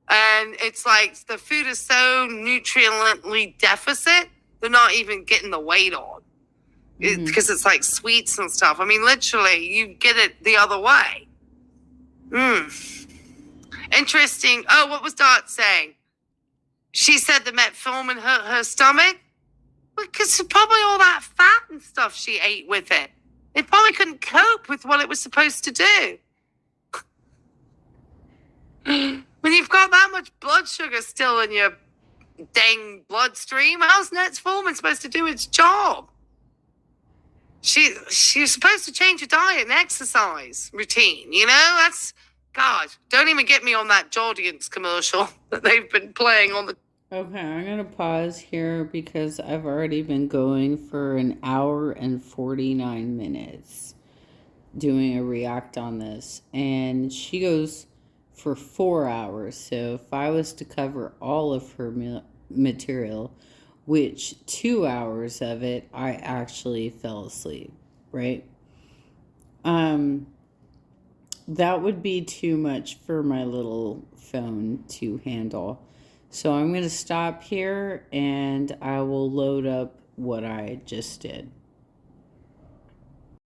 Speaker 2: And it's like the food is so nutriently deficit, they're not even getting the weight on. Because it's like sweets and stuff. I mean, literally, you get it the other way. Interesting. Oh, what was Dot saying? She said the metformin hurt her stomach? Because probably all that fat and stuff she ate with it. It probably couldn't cope with what it was supposed to do. When you've got that much blood sugar still in your dang bloodstream, how's metformin supposed to do its job? She's supposed to change her diet and exercise routine, That's... God, don't even get me on that Jordians commercial that they've been playing on the...
Speaker 1: Okay, I'm going to pause here because I've already been going for an hour and 49 minutes doing a react on this. And she goes for 4 hours. So if I was to cover all of her material, which 2 hours of it, I actually fell asleep, right? That would be too much for my little phone to handle. So I'm going to stop here and I will load up what I just did.